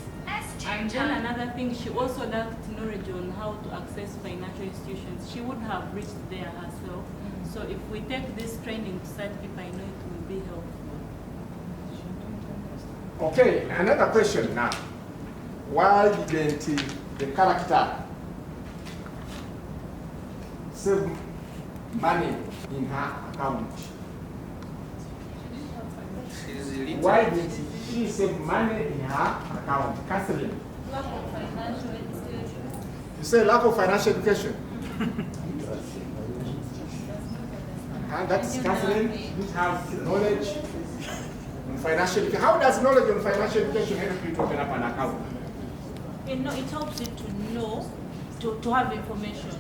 And then another thing, she also lacked knowledge on how to access financial institutions. She would have reached there herself. So if we take this training to such people, I know it will be helpful. Okay, another question now. Why didn't the character save money in her account? Why did she save money in her account? Catherine? Lack of financial education. You say lack of financial education? And that's Catherine, which have knowledge on financial education. How does knowledge on financial education help you to open up an account? It helps you to know, to have information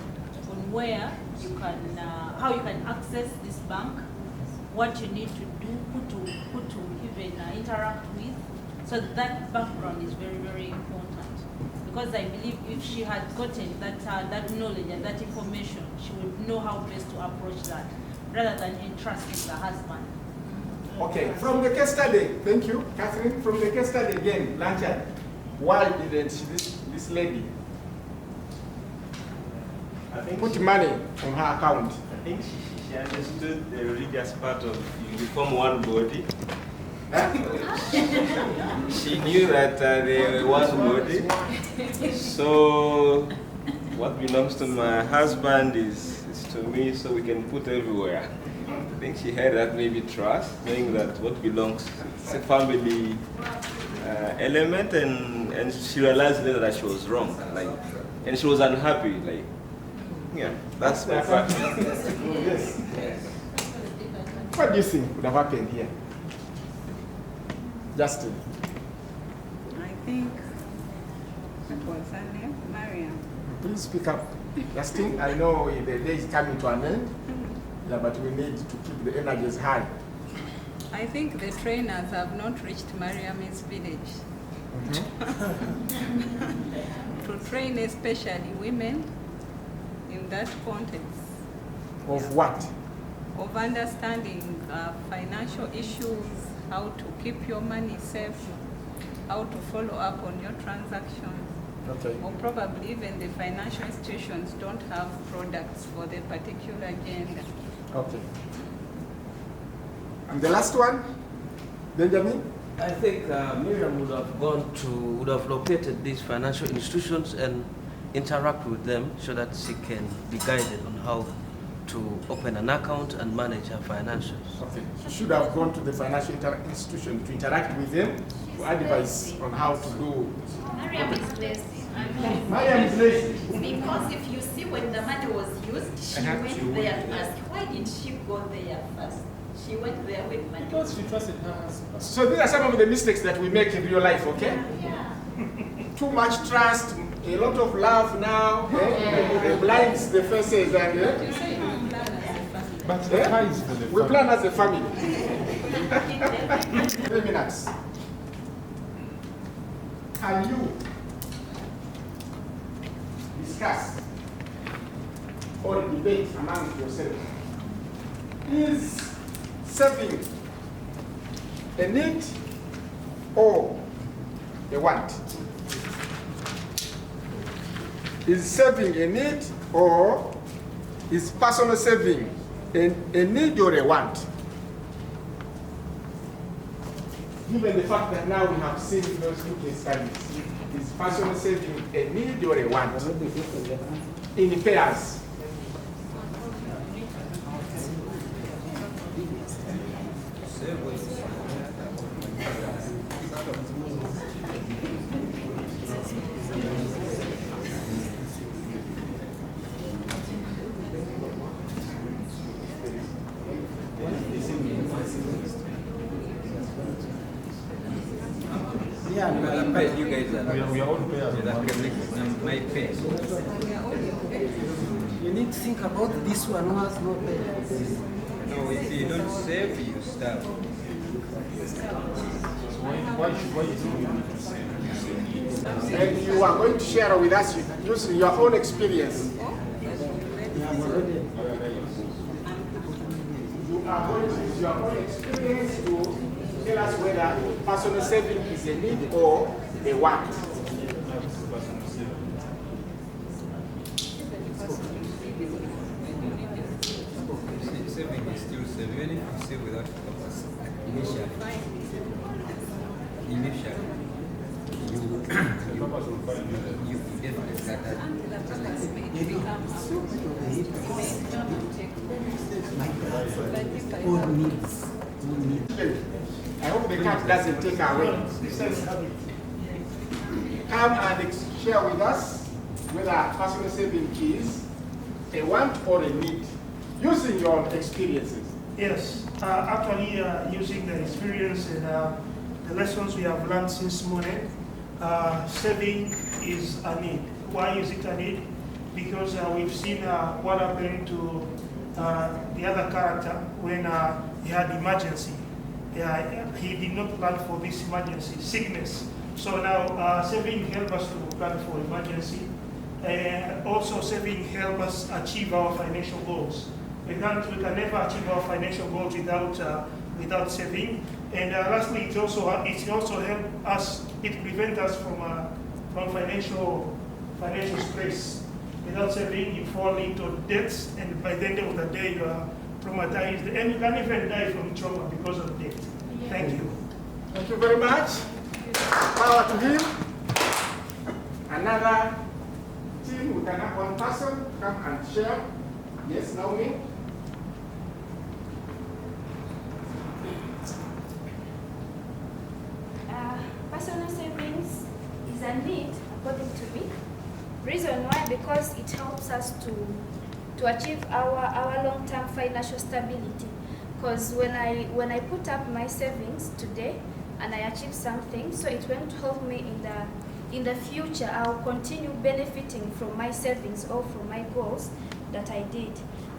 on where you can, how you can access this bank, what you need to do, who to even interact with. So that background is very, very important. Because I believe if she had gotten that knowledge and that information, she would know how best to approach that, rather than entrusting the husband. Okay, from the case study, thank you, Catherine. From the case study again, Blanchard, why didn't this lady put money on her account? I think she understood the religious part of you become one body. She knew that they were one body. So what belongs to my husband is to me, so we can put everywhere. I think she had that maybe trust, knowing that what belongs is a family element, and she realized later that she was wrong, and she was unhappy, yeah, that's my part. Yes. What do you think would have happened here? Justin? I think that was her name, Mariam. Please speak up. Justin, I know the day is coming to an end, but we need to keep the energies high. I think the trainers have not reached Mariam's village. To train especially women in that context. Of what? Of understanding financial issues, how to keep your money safe, how to follow up on your transactions. Okay. Or probably even the financial institutions don't have products for the particular agenda. Okay. And the last one, Benjamin? I think Miriam would have located these financial institutions and interact with them so that she can be guided on how to open an account and manage her financials. Okay. She should have gone to the financial institution to interact with them, to advise on how to do. Mariam is lazy. Mariam is lazy. Because if you see when the money was used, she went there to ask, why did she go there first? She went there with money. Because she trusted her husband. So these are some of the mistakes that we make in real life, okay? Yeah. Too much trust, a lot of love now, it blinds the faces, and but the car is for the we plan as a family. 3 minutes. Can you discuss or debate among yourselves? Is saving a need or a want? Is saving a need or is personal saving a need or a want? Given the fact that now we have seen those two case studies, is personal saving a need or a want? In pairs. Yeah, you guys are. We are all payers. My pay. You need to think about this one who has no pay. No, if you don't save, you starve. Why should you and you are going to share with us using your own experience. You are going to use your own experience to tell us whether personal saving is a need or a want. Saving is still saving, even if you save without purpose. Initially, you definitely got that. I hope the cat doesn't take away. Come and share with us whether personal saving is a want or a need, using your experiences. Yes, actually using the experience and the lessons we have learned since morning, saving is a need. Why is it a need? Because we've seen what happened to the other character when he had emergency. He did not plan for this emergency, sickness. So now saving helps us to plan for emergency. Also saving helps us achieve our financial goals. We can never achieve our financial goals without saving. And lastly, it also helps us. It prevents us from financial stress. Without saving, you fall into debts, and by the end of the day, you are traumatized, and you can even die from trauma because of debt. Yeah. Thank you. Thank you very much. Power to him. Another team, we can have one person come and share. Yes, Naomi. Personal savings is a need, according to me. Reason why? Because it helps us to achieve our long-term financial stability. Because when I put up my savings today and I achieve something, so it won't help me in the future. I'll continue benefiting from my savings or from my goals that I did.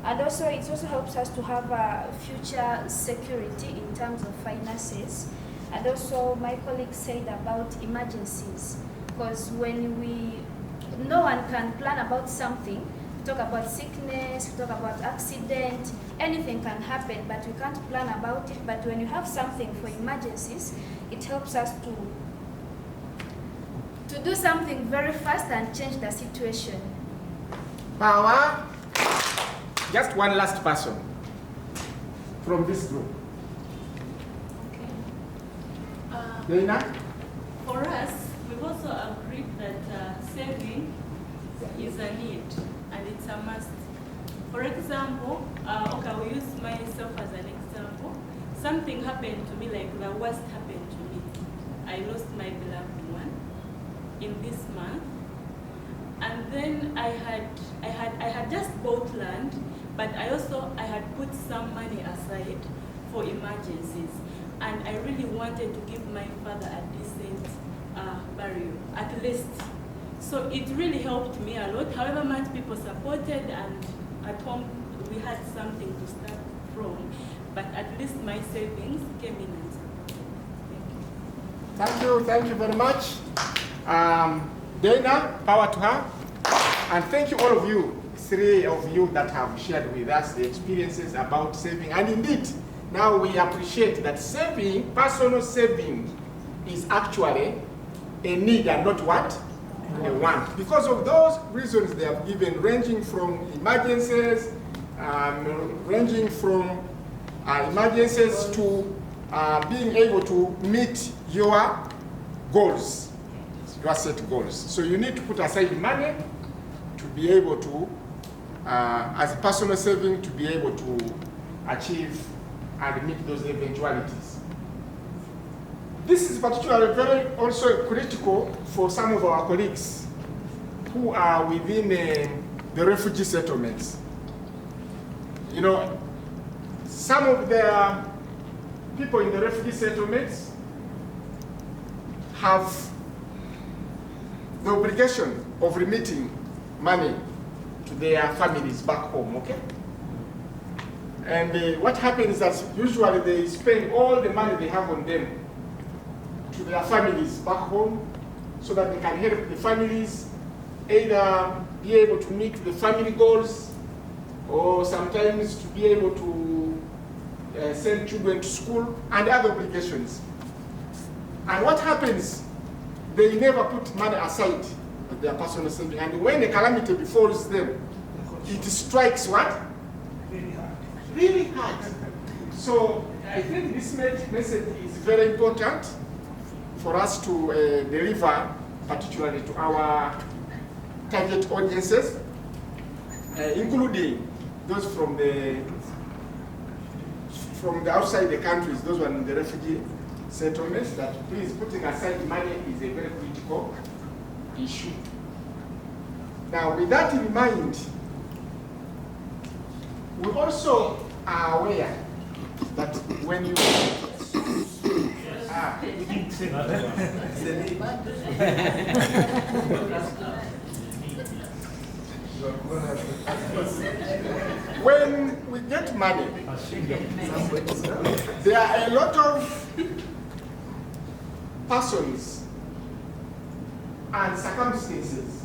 And also it also helps us to have a future security in terms of finances. And also my colleague said about emergencies, because no one can plan about something. We talk about sickness, we talk about accident, anything can happen, but we can't plan about it. But when you have something for emergencies, it helps us to do something very fast and change the situation. Power. Just one last person from this group. Dana? For us, we've also agreed that saving is a need and it's a must. For example, okay, I will use myself as an example. Something happened to me, like the worst happened to me. I lost my beloved one in this month, and then I had just bought land, but I had put some money aside for emergencies. And I really wanted to give my father a decent burial, at least. So it really helped me a lot. However much people supported, and at home we had something to start from, but at least my savings came in and supported. Thank you very much. Dana, power to her. And thank you all of you, 3 of you that have shared with us the experiences about saving. And indeed, now we appreciate that saving, personal saving, is actually a need and not what? A want. Because of those reasons they have given, ranging from emergencies, to being able to meet your goals, your set goals. So you need to put aside money to be able to, as personal saving, to be able to achieve and meet those eventualities. This is particularly very also critical for some of our colleagues who are within the refugee settlements. You know, some of the people in the refugee settlements have the obligation of remitting money to their families back home, okay? And what happens is that usually they spend all the money they have on them to their families back home so that they can help the families either be able to meet the family goals or sometimes to be able to send children to school and other obligations. And what happens, they never put money aside of their personal saving. And when a calamity befalls them, it strikes what? Really hard. Really hard. So I think this message is very important for us to deliver, particularly to our target audiences, including those from the outside the countries, those who are in the refugee settlements, that please putting aside money is a very critical issue. Now, with that in mind, we also are aware that when you when we get money, there are a lot of persons and circumstances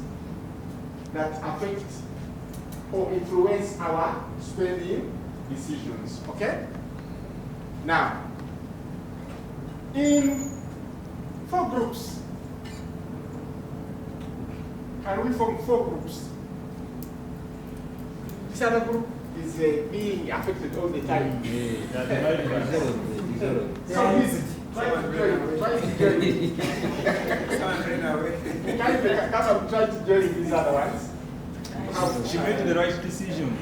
that affect or influence our spending decisions, okay? Now, in 4 groups, can we form 4 groups? This other group is being affected all the time. So easy. Try to join. Try to join. Try to join these other ones. She made the right decision.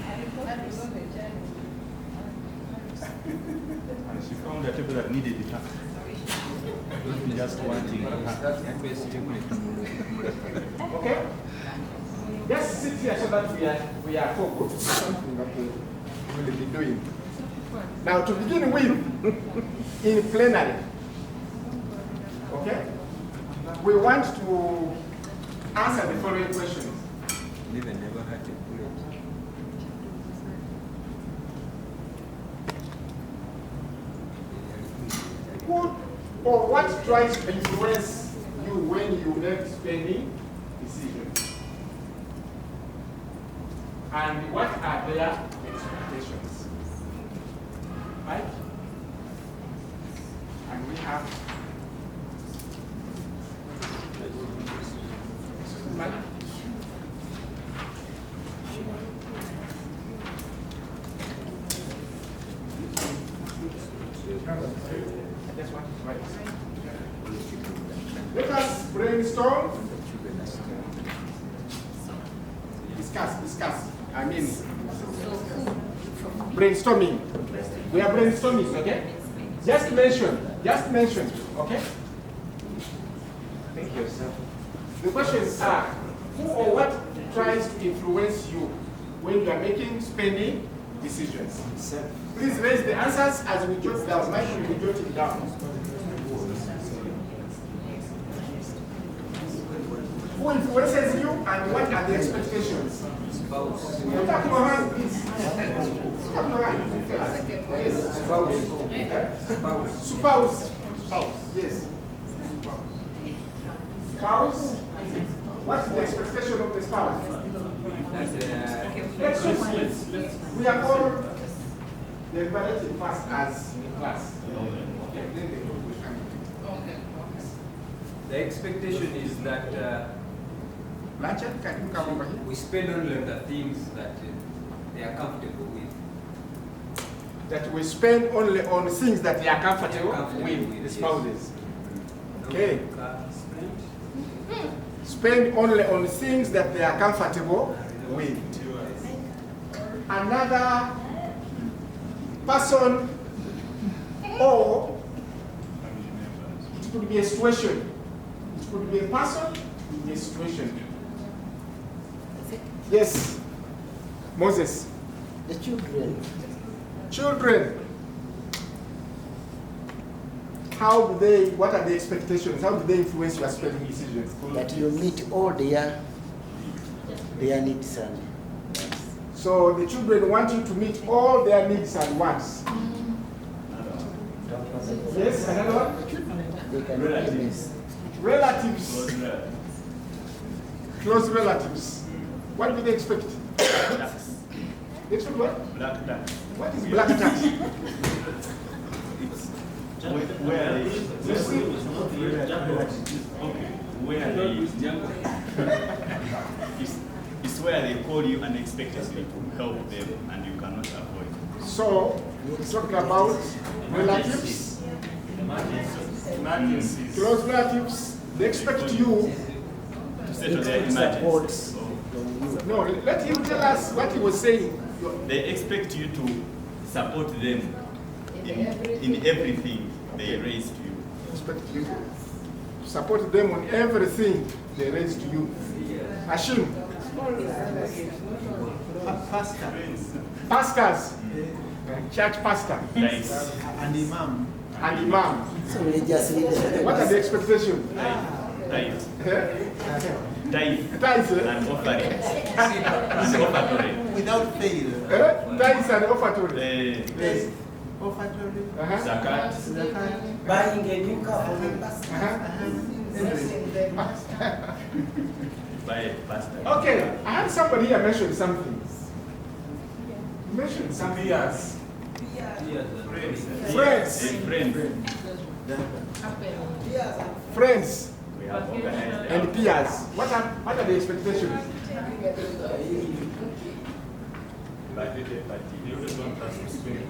And she found a table that needed it. Not just wanting Okay? Just sit here so that we are focused. Something that we will be doing. Now, to begin with, in plenary, okay, we want to answer the following questions. Even never had a bullet. Who or what tries to influence you when you make spending decisions? And what are their expectations? Right? And we have Mike? Let us brainstorm. Discuss. I mean, brainstorming. We are brainstorming, okay? Just mention, okay? Thank you, sir. The questions are, who or what tries to influence you when you are making spending decisions? Please raise the answers as we jot down. Mike will be jotting down. Who influences you and what are the expectations? Spouse. Tap your hand, please. Tap your hand. Yes. Spouse. Yes. Spouse. What's the expectation of the spouse? We are all deliberating fast as in class. The expectation is that Blanchard, can you come over here? we spend only on the things that they are comfortable with. That we spend only on things that they are comfortable with, the spouses. Okay. Spend only on things that they are comfortable with. Another person, or it could be a situation. It could be a person, it could be a situation. Yes, Moses. The children. Children. what are the expectations? How do they influence your spending decisions? That you meet all their needs and so the children want you to meet all their needs and wants. Yes, another one? Relatives. Close relatives. What do they expect? They expect what? Black tax. What is black tax? It's where they call you unexpectedly to help them and you cannot avoid. So, we're talking about relatives, Emergencies. close relatives. They expect you To settle their emergencies. No, let him tell us what he was saying. They expect you to support them in everything they raise to you. Expect you to support them on everything they raise to you. Hashim. Pastors. Church pastor. And imam. And imam. So we just leave it. What are the expectations? Tithe. Tithes and offering. And offertory. Without fail. Tithes and offertory. Yes. Offertory. Zakat. Buying a new car for them. By a pastor. Okay, I had somebody here mention something. Mention something. Friends. Friends. Friends. We have organized And peers. What are the expectations? But they don't want us to spend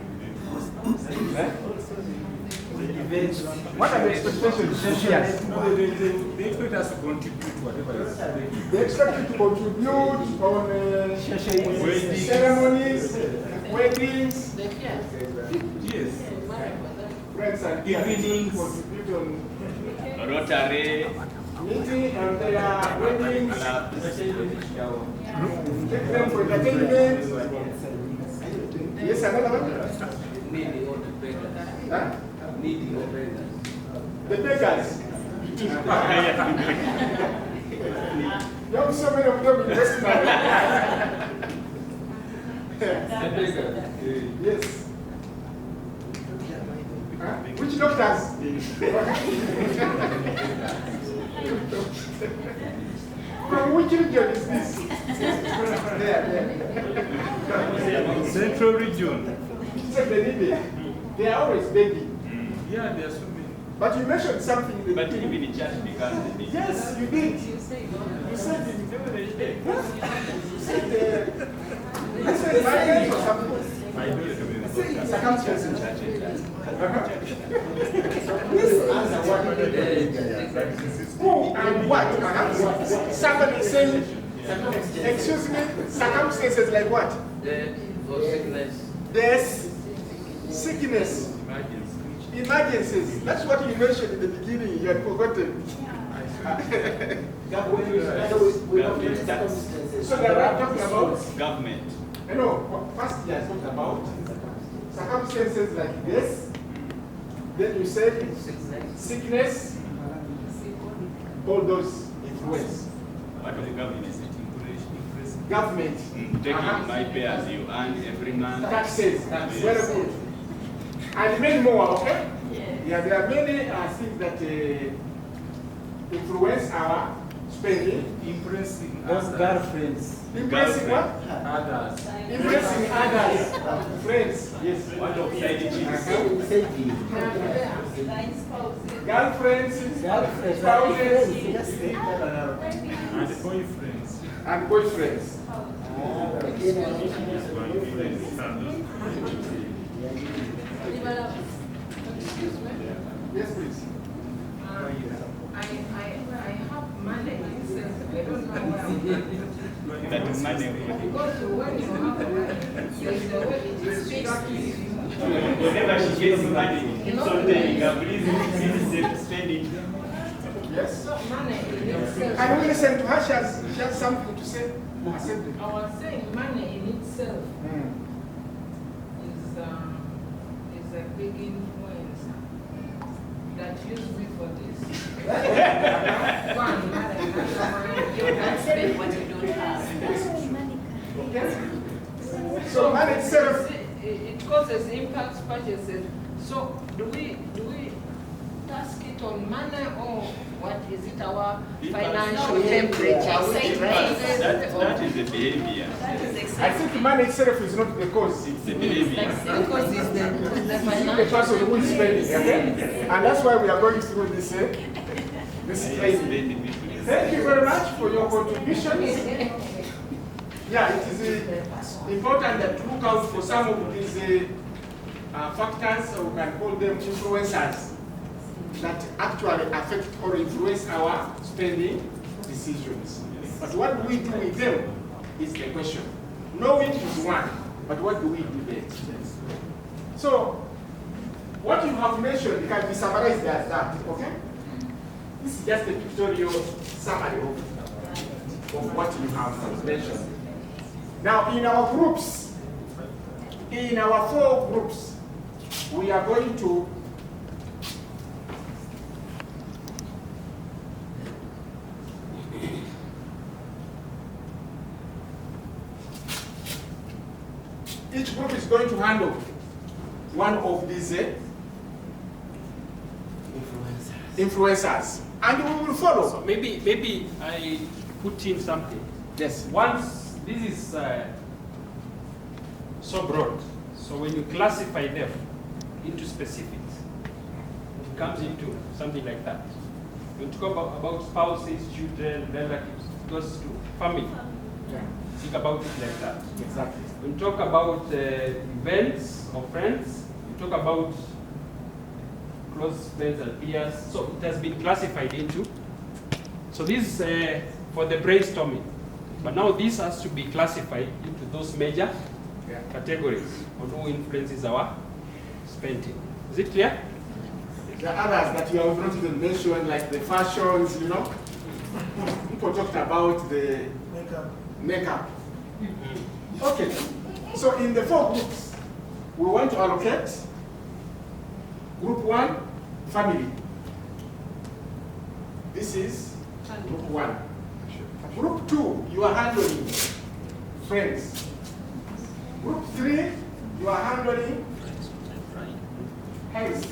What are the expectations? They expect us to contribute to whatever is. They expect you to contribute on ceremonies, weddings. Yes. Friends and evenings. Contribute on Rotary. meeting and their weddings. Take them for entertainment. Yes, another one? Huh? The beggars. You have so many of them in Western. Yes. Huh? Which doctors? From which region is this? There. Central region. They are always begging. Yeah, there are so many. But you mentioned something in the But beginning. even the church becomes the need. Yes, you did. You said marriage or something. Circumstances. Who and what? Somebody is saying, excuse me, circumstances like what? Death or sickness. Death, sickness, emergencies. That's what you mentioned in the beginning. You had forgotten. So they are talking about government. No, first they are talking about circumstances like this. Then you said sickness, all those influence. What of government is it? Government. Taking my pay as you earn every month. Taxes. Very good. And many more, okay? Yeah, there are many things that influence our spending. Impressing those girlfriends. Impressing what? Others. Impressing others. Friends. Yes. What of side chicks? Girlfriends. Spouses. And boyfriends. And boyfriends. Yes, please. I have money itself. I don't know where I'm going. That is money. Because when you have money, there's the way it is fixed. Whenever she gets money, it's all day. Please spend it. Yes. Money in itself. Can we listen to her? She has something to say. I was saying money in itself is a big influence that that use me for this. You can't spend what you don't have. So money itself, it causes impacts purchases. So do we task it on money or what is it our financial temperature? That is the behavior. I think money itself is not the cause. It's the behavior. Because it's the The financial person who is spending, okay? And that's why we are going through this training. Thank you very much for your contributions. Yeah, it is important that to look out for some of these factors, or we can call them influencers, that actually affect or influence our spending decisions. But what do we do with them is the question. Knowing is one, but what do we do next? So, what you have mentioned can be summarized as that, okay? This is just a pictorial summary of what you have mentioned. Now, in our groups, in our 4 groups, we are going to each group is going to handle one of these influencers, and we will follow. So maybe I put in something. Yes. Once this is so broad, so when you classify them into specifics, it comes into something like that. When you talk about spouses, children, relatives, it goes to family. Yeah. Think about it like that. Exactly. When you talk about events or friends, you talk about close friends and peers. So it has been classified into. So this is for the brainstorming. But now this has to be classified into those major categories on who influences our spending. Is it clear? There are others that you have not even mentioned, like the fashions, you know. People talked about the makeup. Okay, so in the 4 groups, we want to allocate group 1, family. This is group 1. Group 2, you are handling friends. Group 3, you are handling health.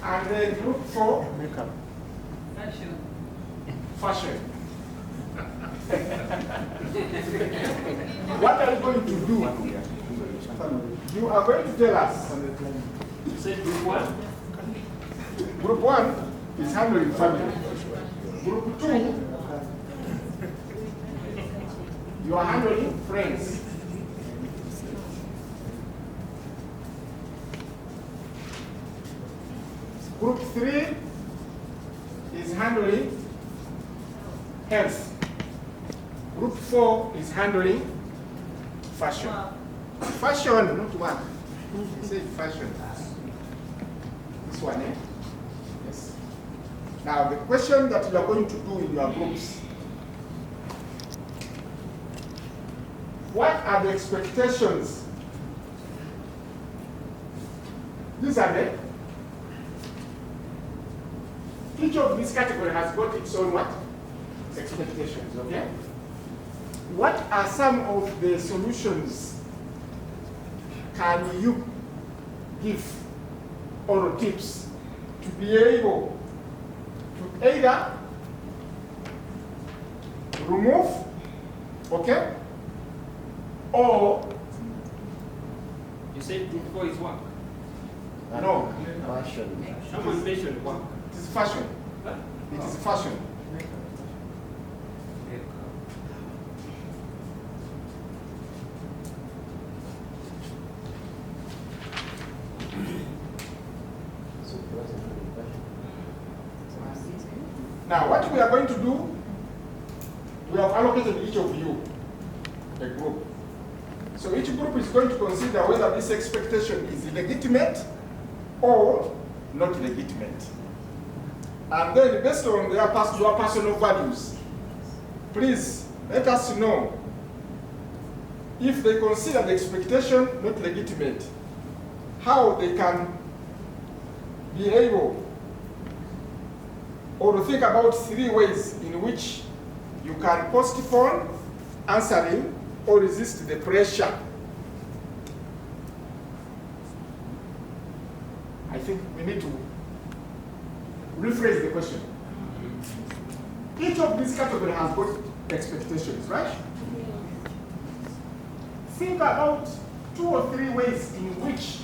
And then group 4, makeup. Fashion. What are you going to do? You are going to tell us. You said group 1? Group 1 is handling family. Group 2, you are handling friends. Group 3 is handling health. Group 4 is handling fashion. Fashion, not one. I said fashion. This one, eh? Yes. Now, the question that you are going to do in your groups, what are the expectations? These are the, each of these categories has got its own what? Expectations, okay? What are some of the solutions can you give or tips to be able to either remove, okay, or You said group 4 is work. no, Fashion. Someone mentioned work. it is fashion. Huh? It is fashion. Now, what we are going to do, we have allocated each of you a group. So each group is going to consider whether this expectation is legitimate or not legitimate. And then based on your personal values, please let us know if they consider the expectation not legitimate, how they can be able or to think about 3 ways in which you can postpone answering or resist the pressure. I think we need to rephrase the question. Each of these categories has got expectations, right? Think about 2 or 3 ways in which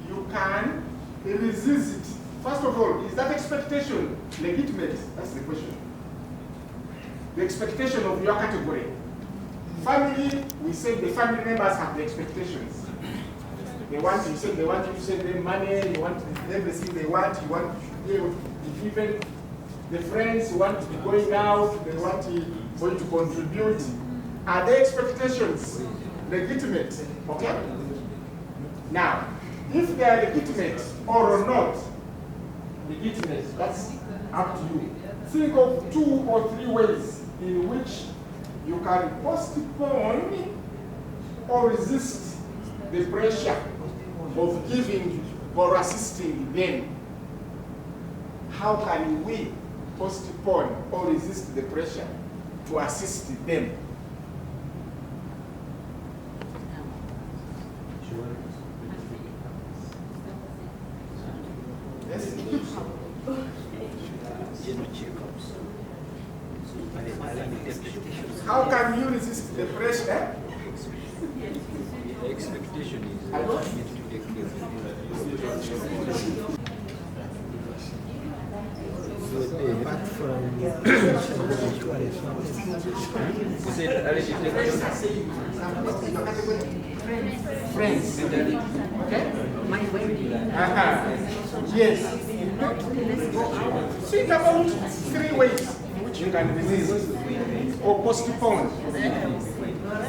you can resist it. First of all, is that expectation legitimate? That's the question. The expectation of your category. Family, we say the family members have the expectations. They want, you said they want you to send them money, you want everything they want, you want to be able to be given. The friends who want to be going out, they want for you to contribute. Are their expectations legitimate? Okay? Now, if they are legitimate or not legitimate, that's up to you. Think of 2 or 3 ways in which you can postpone or resist the pressure of giving or assisting them. How can we postpone or resist the pressure to assist them? Yes. How can you resist the pressure? The expectation is I don't. you need to take care Apart from friends. Okay? My wedding. Yes. Think about 3 ways in which you can resist or postpone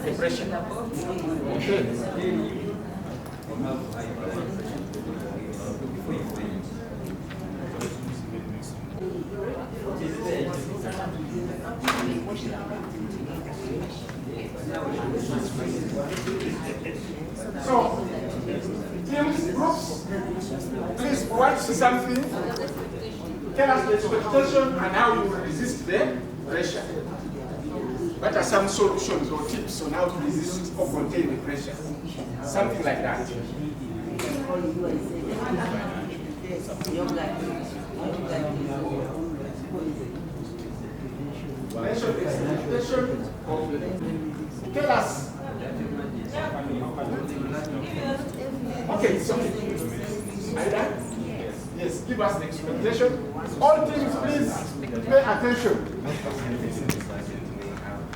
the pressure. Okay. So, teams, groups, please watch something, tell us the expectation and how you will resist the pressure. What are some solutions or tips on how to resist or contain the pressure? Something like that. Mention the expectation of tell us. Okay, so are you done? Yes, give us the expectation. All teams, please pay attention.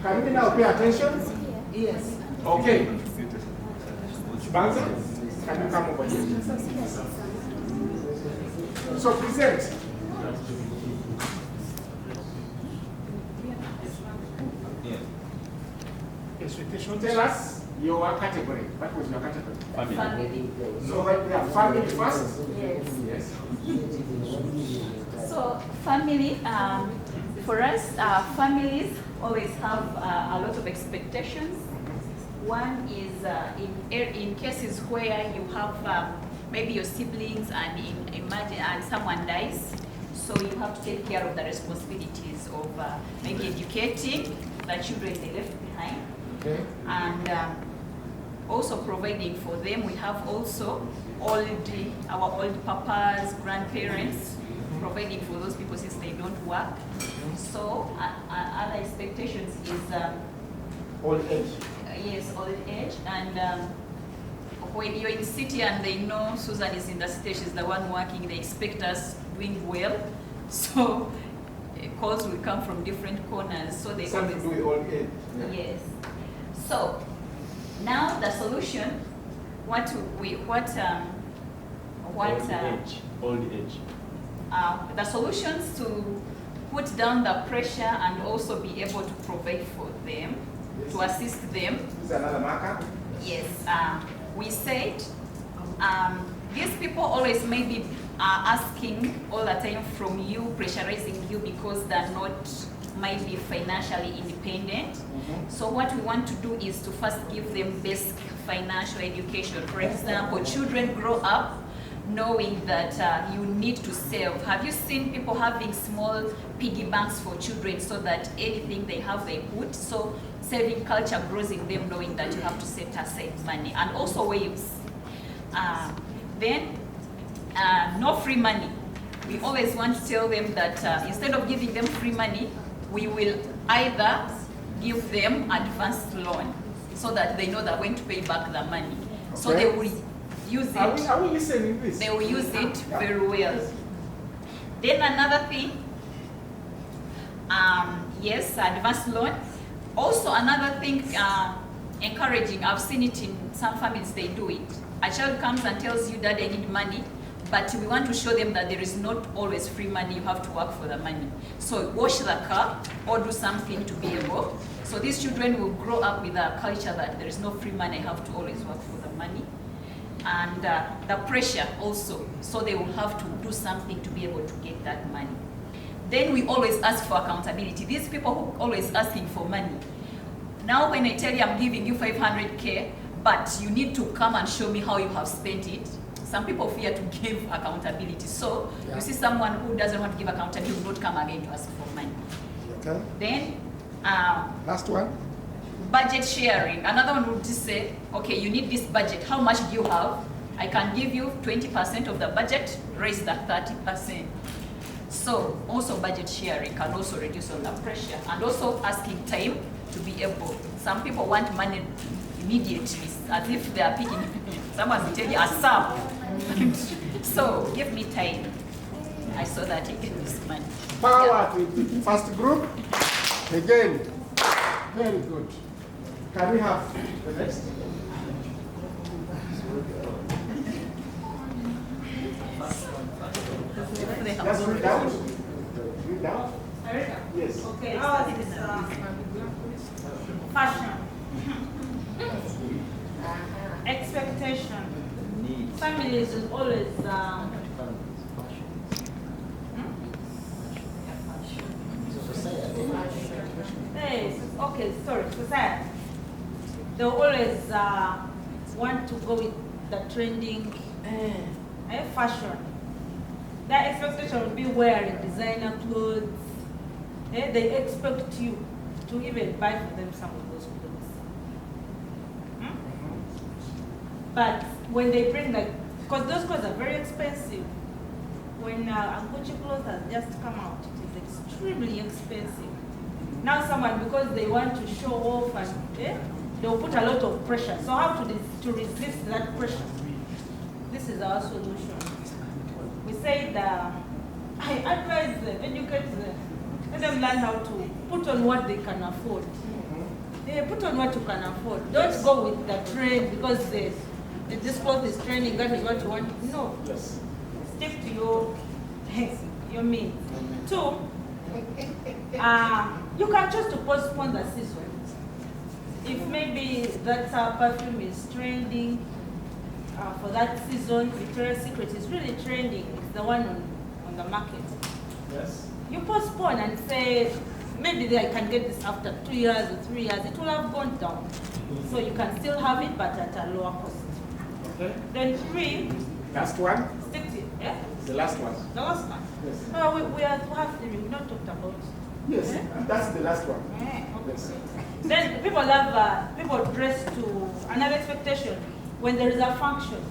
Can we now pay attention? Yes. Okay. Banza, can you come over here? So present. Expectation. Tell us your category. What was your category? Family. So right there, family first? Yes. Yes. So family, for us, families always have a lot of expectations. One is in cases where you have maybe your siblings and and someone dies, so you have to take care of the responsibilities of maybe educating the children they left behind. Okay. And also providing for them. We have also our old papas, grandparents, providing for those people since they don't work. So other expectations is old age. Yes, old age. And when you're in the city and they know Susan is in the city, she's the one working, they expect us doing well. So calls will come from different corners. So they something to do with old age. Yeah. Yes. So now the solution, Old age. The solutions to put down the pressure and also be able to provide for them, yes, to assist them. This is another marker? Yes. We said these people always maybe are asking all the time from you, pressurizing you because they're not maybe financially independent. Mm-hmm. So what we want to do is to first give them basic financial education. For example, children grow up knowing that you need to save. Have you seen people having small piggy banks for children so that anything they have they put? So saving culture grows in them, knowing that you have to set aside money. And also waves. Then no free money. We always want to tell them that instead of giving them free money, we will either give them advanced loan so that they know they're going to pay back the money. So they will use it. Are we listening this? They will use it very well. Then another thing, yes, advanced loan. Also another thing, encouraging, I've seen it in some families, they do it. A child comes and tells you, Dad, I need money, but we want to show them that there is not always free money, you have to work for the money. So wash the car or do something to be able. So these children will grow up with a culture that there is no free money, I have to always work for the money. And the pressure also, so they will have to do something to be able to get that money. Then we always ask for accountability. These people who always asking for money. Now when I tell you I'm giving you 500K, but you need to come and show me how you have spent it, some people fear to give accountability. So you see someone who doesn't want to give accountability will not come again to ask for money. Okay. Then, last one. Budget sharing. Another one would just say, okay, you need this budget. How much do you have? I can give you 20% of the budget, raise that 30%. So also budget sharing can also reduce on the pressure, and also asking time to be able. Some people want money immediately, as if they are picking. Someone will tell you a sum. So give me time. I saw that I can use money. Power to the first group. Again, very good. Can we have the next? Just read out. Read out. Yes. Okay, ours is fashion. Expectation. Families is always Yes, okay, sorry, society. They always want to go with the trending fashion. Their expectation would be wearing designer clothes. They expect you to even buy for them some of those clothes. But when they bring because those clothes are very expensive. When Gucci clothes has just come out, it is extremely expensive. Now someone, because they want to show off and they'll put a lot of pressure. So how to resist that pressure? This is our solution. We say that I advise them, educate them, let them learn how to put on what they can afford. Put on what you can afford. Don't go with the trend because this cloth is trending, that is what you want. No. Yes. Stick to your means. Two, you can choose to postpone the season. If maybe that perfume is trending for that season, Victoria's Secret is really trending, it's the one on the market. Yes. You postpone and say, maybe I can get this after 2 years or 3 years, it will have gone down. So you can still have it, but at a lower cost. Okay. Then three. Last one. Stick to it. Yeah? The last one. The last one. Yes. We have we've not talked about. Yes, that's the last one. Okay. Yes. Then people dress to another expectation. When there is a function,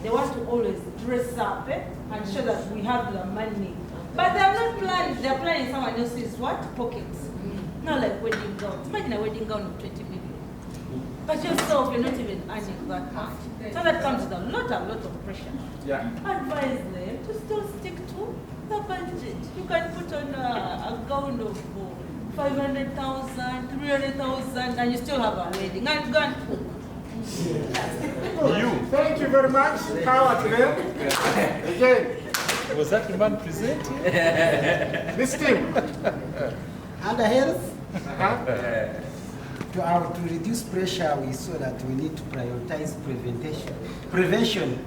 they want to always dress up and show that we have the money. But they are not planning, they are planning someone else's what? Pockets. Not like wedding gowns. Imagine a wedding gown of 20 million. But yourself, you're not even earning that much. So that comes with a lot of pressure. Yeah. Advise them to still stick to the budget. You can put on a gown of 500,000, 300,000, and you still have a wedding. And go and cook. Thank you very much. Power to them. Again. Was that the man presenting? This team. Under health, to reduce pressure, we saw that we need to prioritize prevention,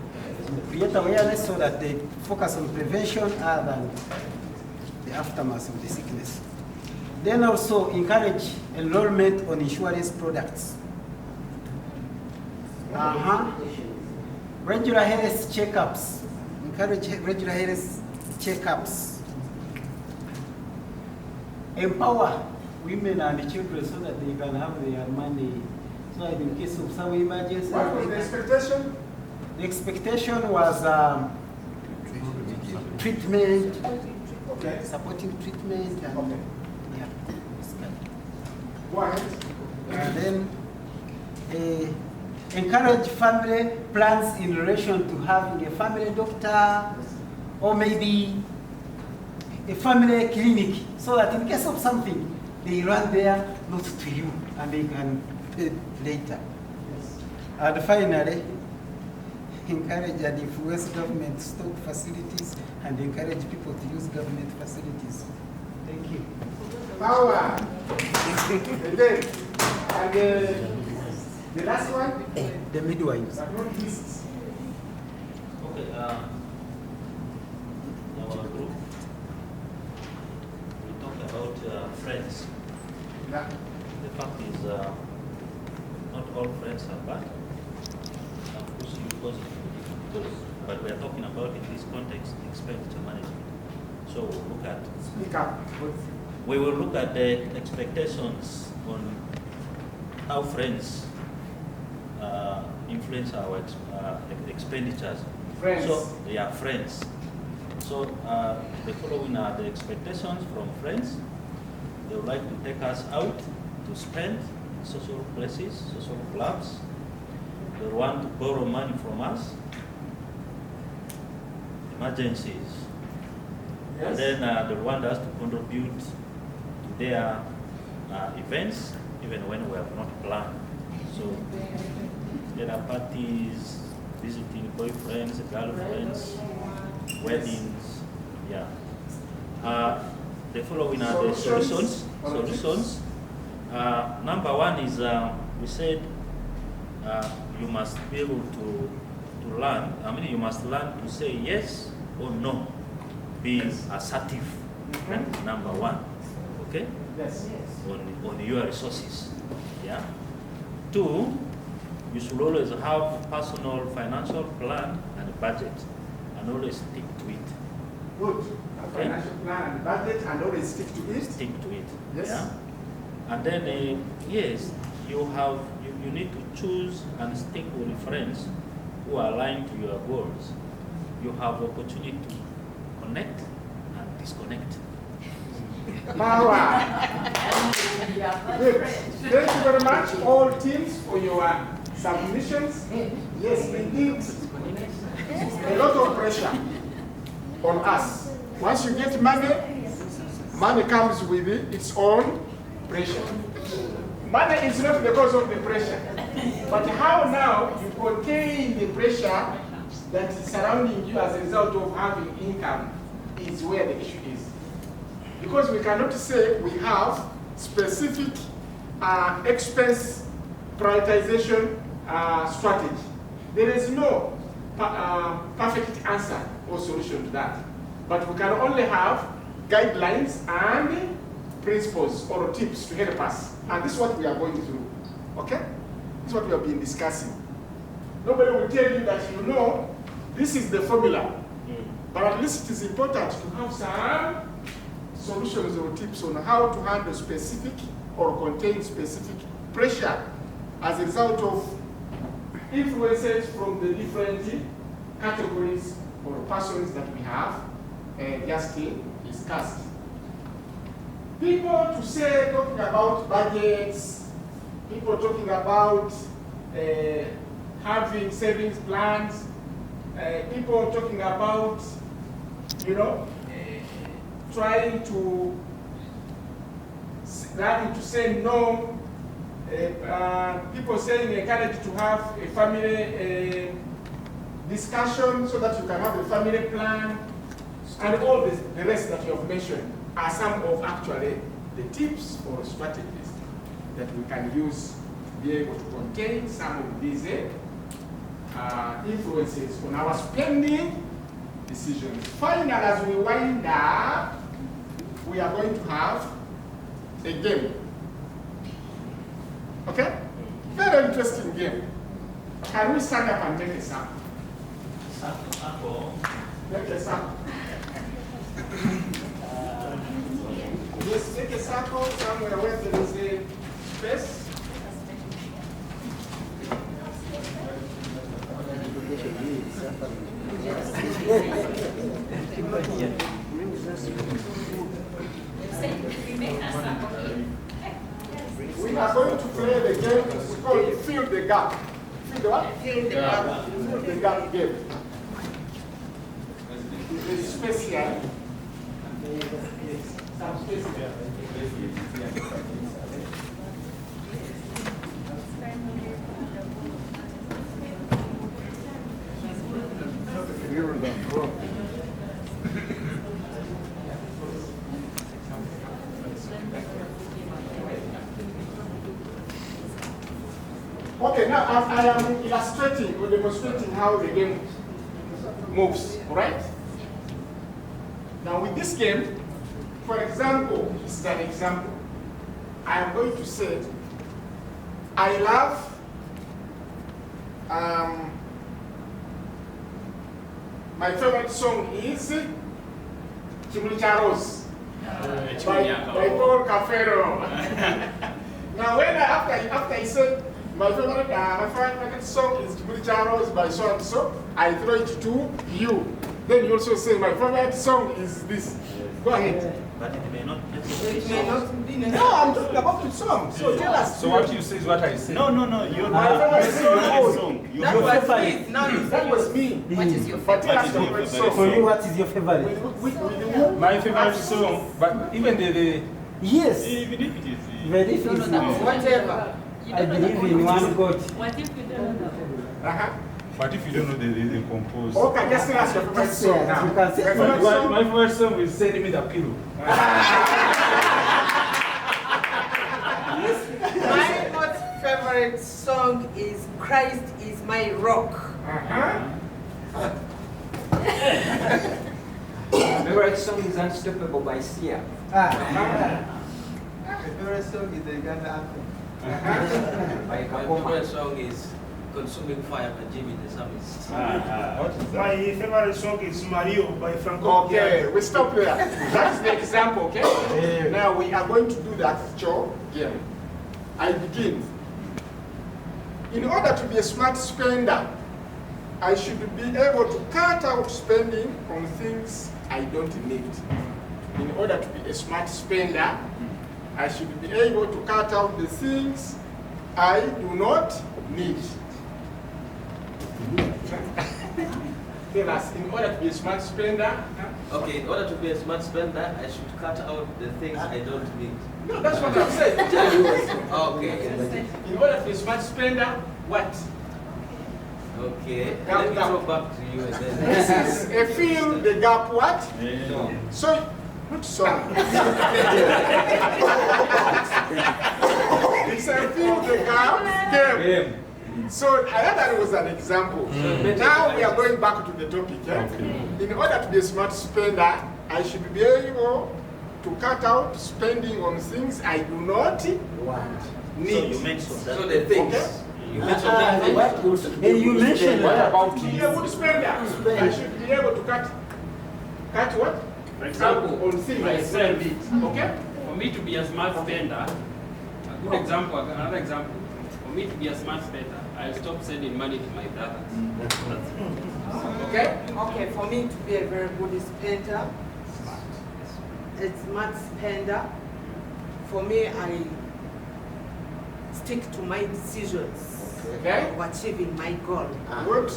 create awareness so that they focus on prevention other than the aftermath of the sickness. Then also encourage enrollment on insurance products. Regular health checkups, encourage regular health checkups, empower women and children so that they can have their money. So that in case of some emergency. What was the expectation? The expectation was treatment, okay, supporting treatment, and okay. Yeah. Go ahead. And then encourage family plans in relation to having a family doctor or maybe a family clinic, so that in case of something, they run there, not to you, and they can pay later. Yes. And finally, encourage and influence government stock facilities and encourage people to use government facilities. Thank you. Power. And then, the last one? The midwives. Okay, our group, we talk about friends. Yeah. The fact is, not all friends are bad. Of course, you positive, but we are talking about in this context expenditure management. So we'll look at. Speak up. We will look at the expectations on how friends influence our expenditures. Friends. So they are friends. So the following are the expectations from friends. They would like to take us out to spend in social places, social clubs. They want to borrow money from us. Emergencies. Yes. And then they want us to contribute to their events, even when we have not planned. So there are parties, visiting boyfriends, girlfriends, weddings, yeah. The following are the solutions. Number one is we said you must be able to learn. You must learn to say yes or no, be assertive. That is number one. Okay. Yes. On your resources. Yeah. Two, you should always have personal financial plan and budget, and always stick to it. Good. A financial plan and budget, and always stick to it. Stick to it. Yes. Yeah. And then yes, you need to choose and stick with friends who are aligned to your goals. You have opportunity to connect and disconnect. Power. Good. Thank you very much, all teams, for your submissions. Yes, indeed, a lot of pressure on us. Once you get money, money comes with its own pressure. Money is not the cause of the pressure, but how now you contain the pressure that is surrounding you as a result of having income is where the issue is. Because we cannot say we have specific expense prioritization strategy. There is no perfect answer or solution to that. But we can only have guidelines and principles or tips to help us. And this is what we are going through. Okay? This is what we have been discussing. Nobody will tell you that you know this is the formula. But at least it is important to have some solutions or tips on how to handle specific or contain specific pressure as a result of influences from the different categories or persons that we have just discussed. People talking about budgets, people talking about having savings plans, people talking about, trying to learning to say no, people saying encouraged to have a family discussion so that you can have a family plan, and all the rest that you have mentioned are some of actually the tips or strategies that we can use to be able to contain some of these influences on our spending decisions. Finally, as we wind up, we are going to have a game. Okay? Very interesting game. Can we stand up and take a sample? Sample. Make a circle. Just make a circle somewhere where there is a space. We are going to play the game. It's called Fill the Gap. Fill the what? Fill the gap. Fill the gap game. It's a space here. Some space here. Okay, now I am illustrating or demonstrating how the game moves, all right? Now with this game, for example, this is an example. I am going to say, I love my favorite song is Chimulcharos by Paul Cafero. Now when after I said my favorite song is Chimulcharos by so and so, I throw it to you. Then you also say my favorite song is this. Go ahead. But it may not. It may not be. No, I'm talking about the song. So tell us. So what you say is what I say. No. You're my favorite song. That was me. What is your favorite song? For you, what is your favorite? My favorite song, but even the yes. Even if it is Very easy. Whatever. I believe in one God. What if you don't know? But if you don't know the compose. Okay, just tell us your favorite song now. You can say My favorite song is Send Me the Pillow. My most favorite song is Christ is My Rock. My favorite song is Unstoppable by Sia. My favorite song is the Uganda anthem. My favorite song is Consuming Fire by Jimmy the Psalmist. My favorite song is Mario by Franco. Okay, we stop there. That's the example, okay? Now we are going to do the actual game. I begin. In order to be a smart spender, I should be able to cut out spending on things I don't need. In order to be a smart spender, I should be able to cut out the things I do not need. Tell us, in order to be a smart spender. Okay, in order to be a smart spender, I should cut out the things I don't need. No, that's what I'm saying. Okay. In order to be a smart spender, what? Okay, let me throw back to you again. This is a fill the gap what? No. So, which song? It's a fill the gap game. So I thought that was an example. Now we are going back to the topic. Okay. In order to be a smart spender, I should be able to cut out spending on things I do not want. Need. So you mentioned that. So the things. Okay. You mentioned that. You mentioned What that. about to be a good spender? I should be able to cut what? For example, on things I myself, don't need. Okay? for me to be a smart spender, a good example, another example, for me to be a smart spender, I'll stop sending money to my brothers. Okay? Okay, for me to be a very good spender, a smart spender, for me, I stick to my decisions Okay. of achieving my goal. Good.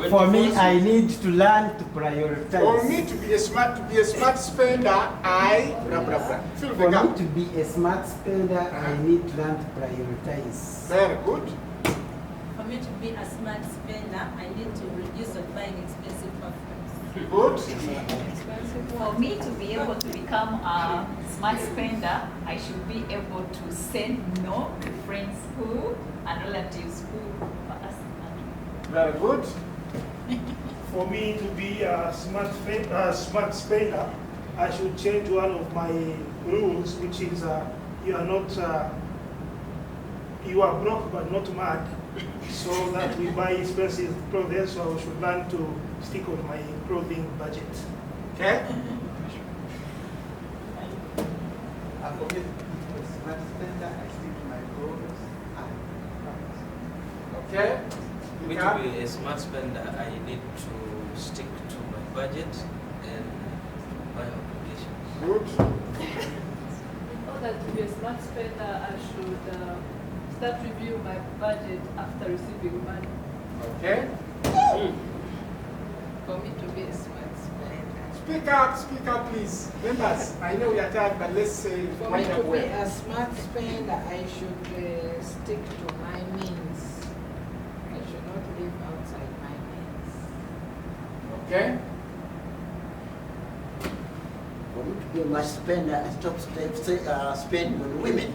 For me, I need to learn to prioritize. For me to be a smart spender, I blah blah blah. Fill the For me gap. to be a smart spender, I need to learn to prioritize. Very good. For me to be a smart spender, I need to reduce on buying expensive perfumes. Good. For me to be able to become a smart spender, I should be able to say no to friends who and relatives who are asking money. Very good. For me to be a smart spender, I should change one of my rules, which is you are not you are broke but not mad, so that we buy expensive clothes, so I should learn to stick on my clothing budget. Okay? I forget smart spender, I stick to my goals. Okay? Me to be a smart spender, I need to stick to my budget and my obligations. Good. In order to be a smart spender, I should start review my budget after receiving money. Okay? For me to be a smart spender. Speak up, please. Members, I know we are tired, but let's say For me to be a smart spender, I should stick to my means. I should not live outside my means. Okay? For me to be a much spender, I stop spending on women.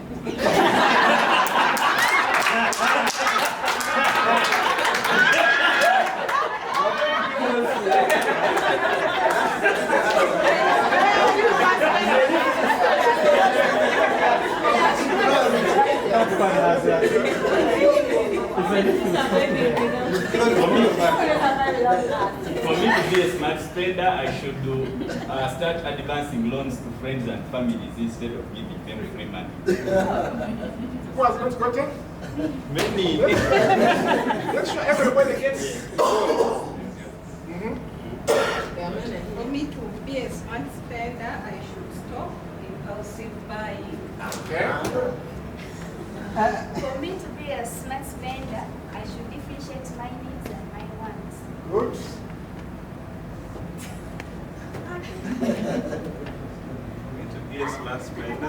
For me to be a smart spender, I should start advancing loans to friends and families instead of giving them free money. Who has not gotten? Many. Make sure everybody gets. For me to be a smart spender, I should stop impulsive buying. Okay. For me to be a smart spender, I should differentiate my needs and my wants. Good. For me to be a smart spender, I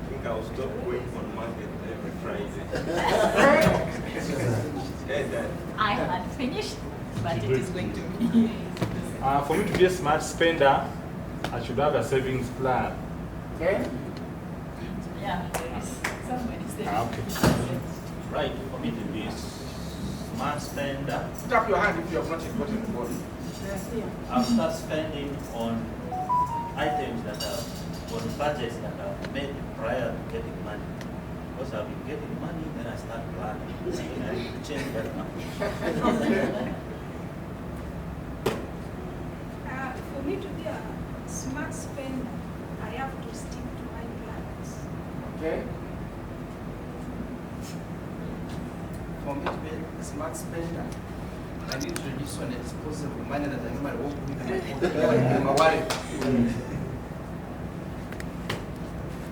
think I'll stop going on market every Friday. I had finished, but it is going to be. For me to be a smart spender, I should have a savings plan. Okay? Yeah, there is somebody saying. Okay. Right, for me to be a smart spender, Put up your hand if you have not gotten the body. I'll start spending on items that are on budgets that are made prior to getting money. Because I've been getting money, then I start planning. I need to change that now. For me to be a smart spender, I have to stick to my plans. Okay? For me to be a smart spender, I need to reduce on disposable money that I normally walk with in my wallet.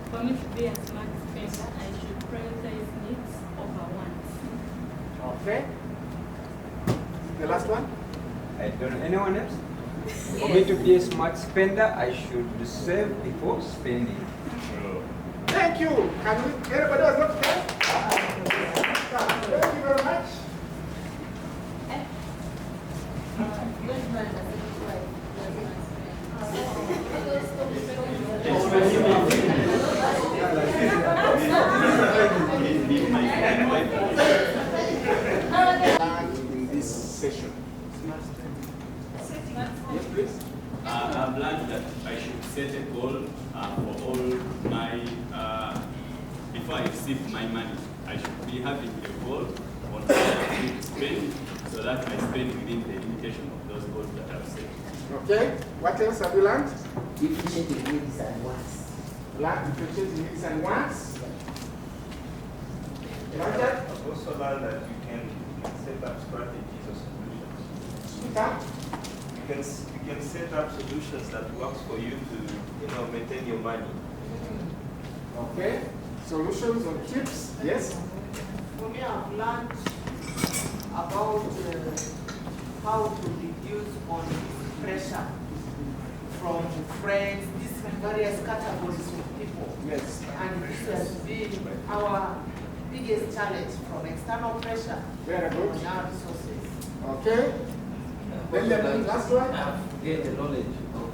For me to be a smart spender, I should prioritize needs over wants. Okay? The last one? I don't know. Anyone else? For me to be a smart spender, I should save before spending. Thank you. Can we, everybody was not there? Thank you very much. In this session. Yes, please. I've learned that I should set a goal for all my, before I receive my money, I should be having a goal on how to spend so that I spend within the limitation of those goals that I've set. Okay. What else have you learned? Differentiating needs and wants. Learn differentiating needs and wants. I've also learned that you can set up strategies or solutions. You can set up solutions that works for you to maintain your money. Okay. Solutions or tips? Yes? For me, I've learned about how to reduce on pressure from friends, these various categories of people. Yes. And this has been our biggest challenge from external pressure Very good. on our resources. Okay. Then the last one. I have to get the knowledge of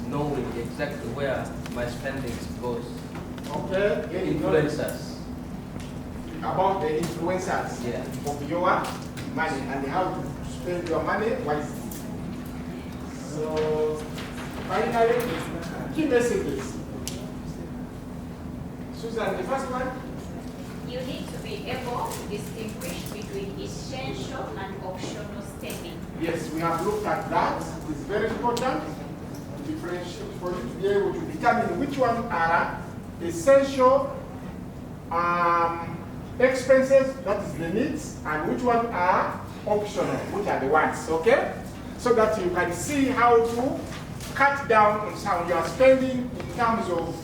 knowing exactly where my spending goes. Okay. Getting knowledge Influencers. about the influencers of your money and how to spend your money wisely. So, finally, key messages. Susan, the first one. you need to be able to distinguish between essential and optional spending. Yes, we have looked at that. It's very important to differentiate for you to be able to determine which ones are essential expenses, that is the needs, and which ones are optional, which are the wants, okay? So that you can see how to cut down on some you are spending in terms of,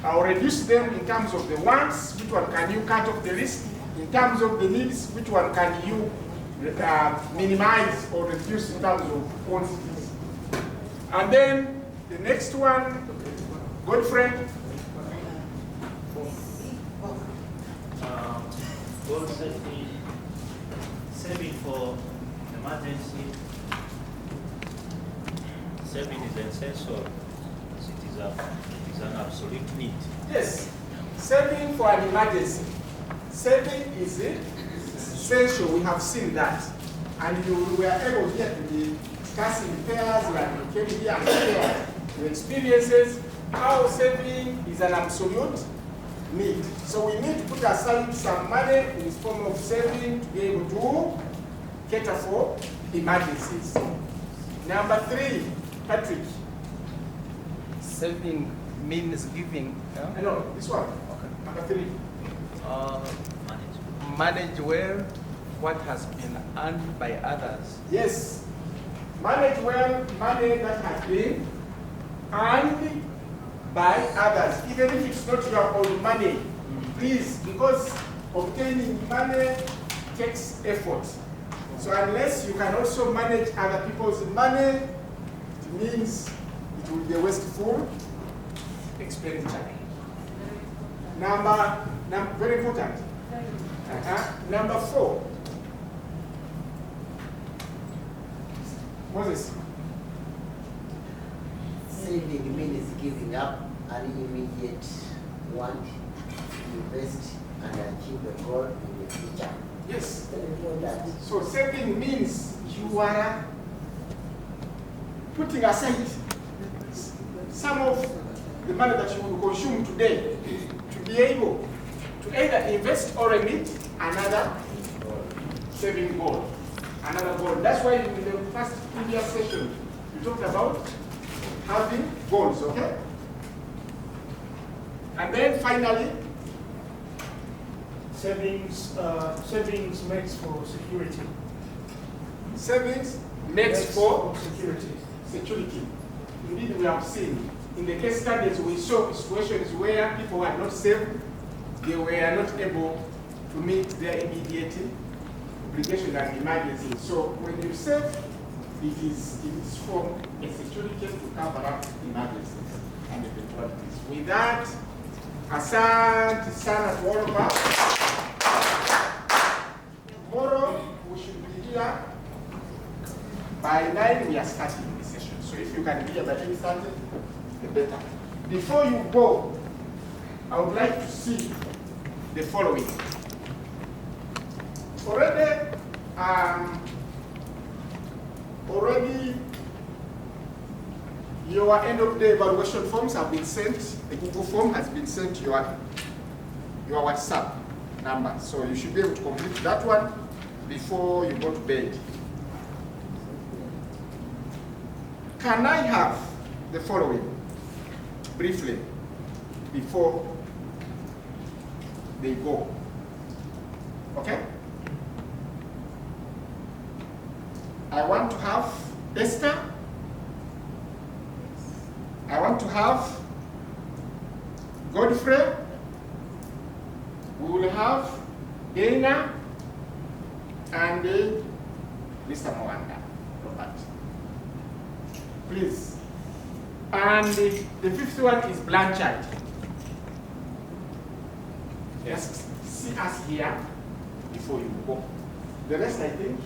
or reduce them in terms of the wants, which one can you cut off the list, in terms of the needs, which one can you minimize or reduce in terms of quantities. And then the next one, Godfrey. Goal setting, saving for emergency. Saving is essential. It is an absolute need. Yes, saving for an emergency. Saving is essential. We have seen that, and you were able here to be discussing pairs, like you came here and shared your experiences. How saving is an absolute need. So we need to put aside some money in the form of saving to be able to cater for emergencies. Number 3, Patrick. Saving means giving. Yeah? No, this one. Okay. Number 3. Manage well what has been earned by others. Yes. Manage well money that has been earned by others, even if it's not your own money. Please, because obtaining money takes effort. So unless you can also manage other people's money, it means it will be a wasteful expenditure. Very important. Number 4. Moses. Saving means giving up an immediate want to invest and achieve a goal in the future. Yes. So saving means you are putting aside some of the money that you will consume today to be able to either invest or meet another saving goal. Another goal. That's why in the first previous session we talked about having goals, okay? And then finally, savings makes for security. Savings makes for security. Indeed, we have seen in the case studies we saw situations where people were not saved, they were not able to meet their immediate obligations and emergencies. So when you save, it is from a security to cover up emergencies and eventualities. With that, asante sana to all of us. Tomorrow we should be here by 9. We are starting the session. So if you can be here by 8:30, the better. Before you go, I would like to see the following. Already your end of day evaluation forms have been sent. The Google form has been sent to your WhatsApp number. So you should be able to complete that one before you go to bed. Can I have the following briefly before they go? Okay? I want to have Esther. I want to have Godfrey. We will have Dana and Mr. Mwanda. Robert. Please. And the 5th one is Blanchard. Just see us here before you go. The rest, I think.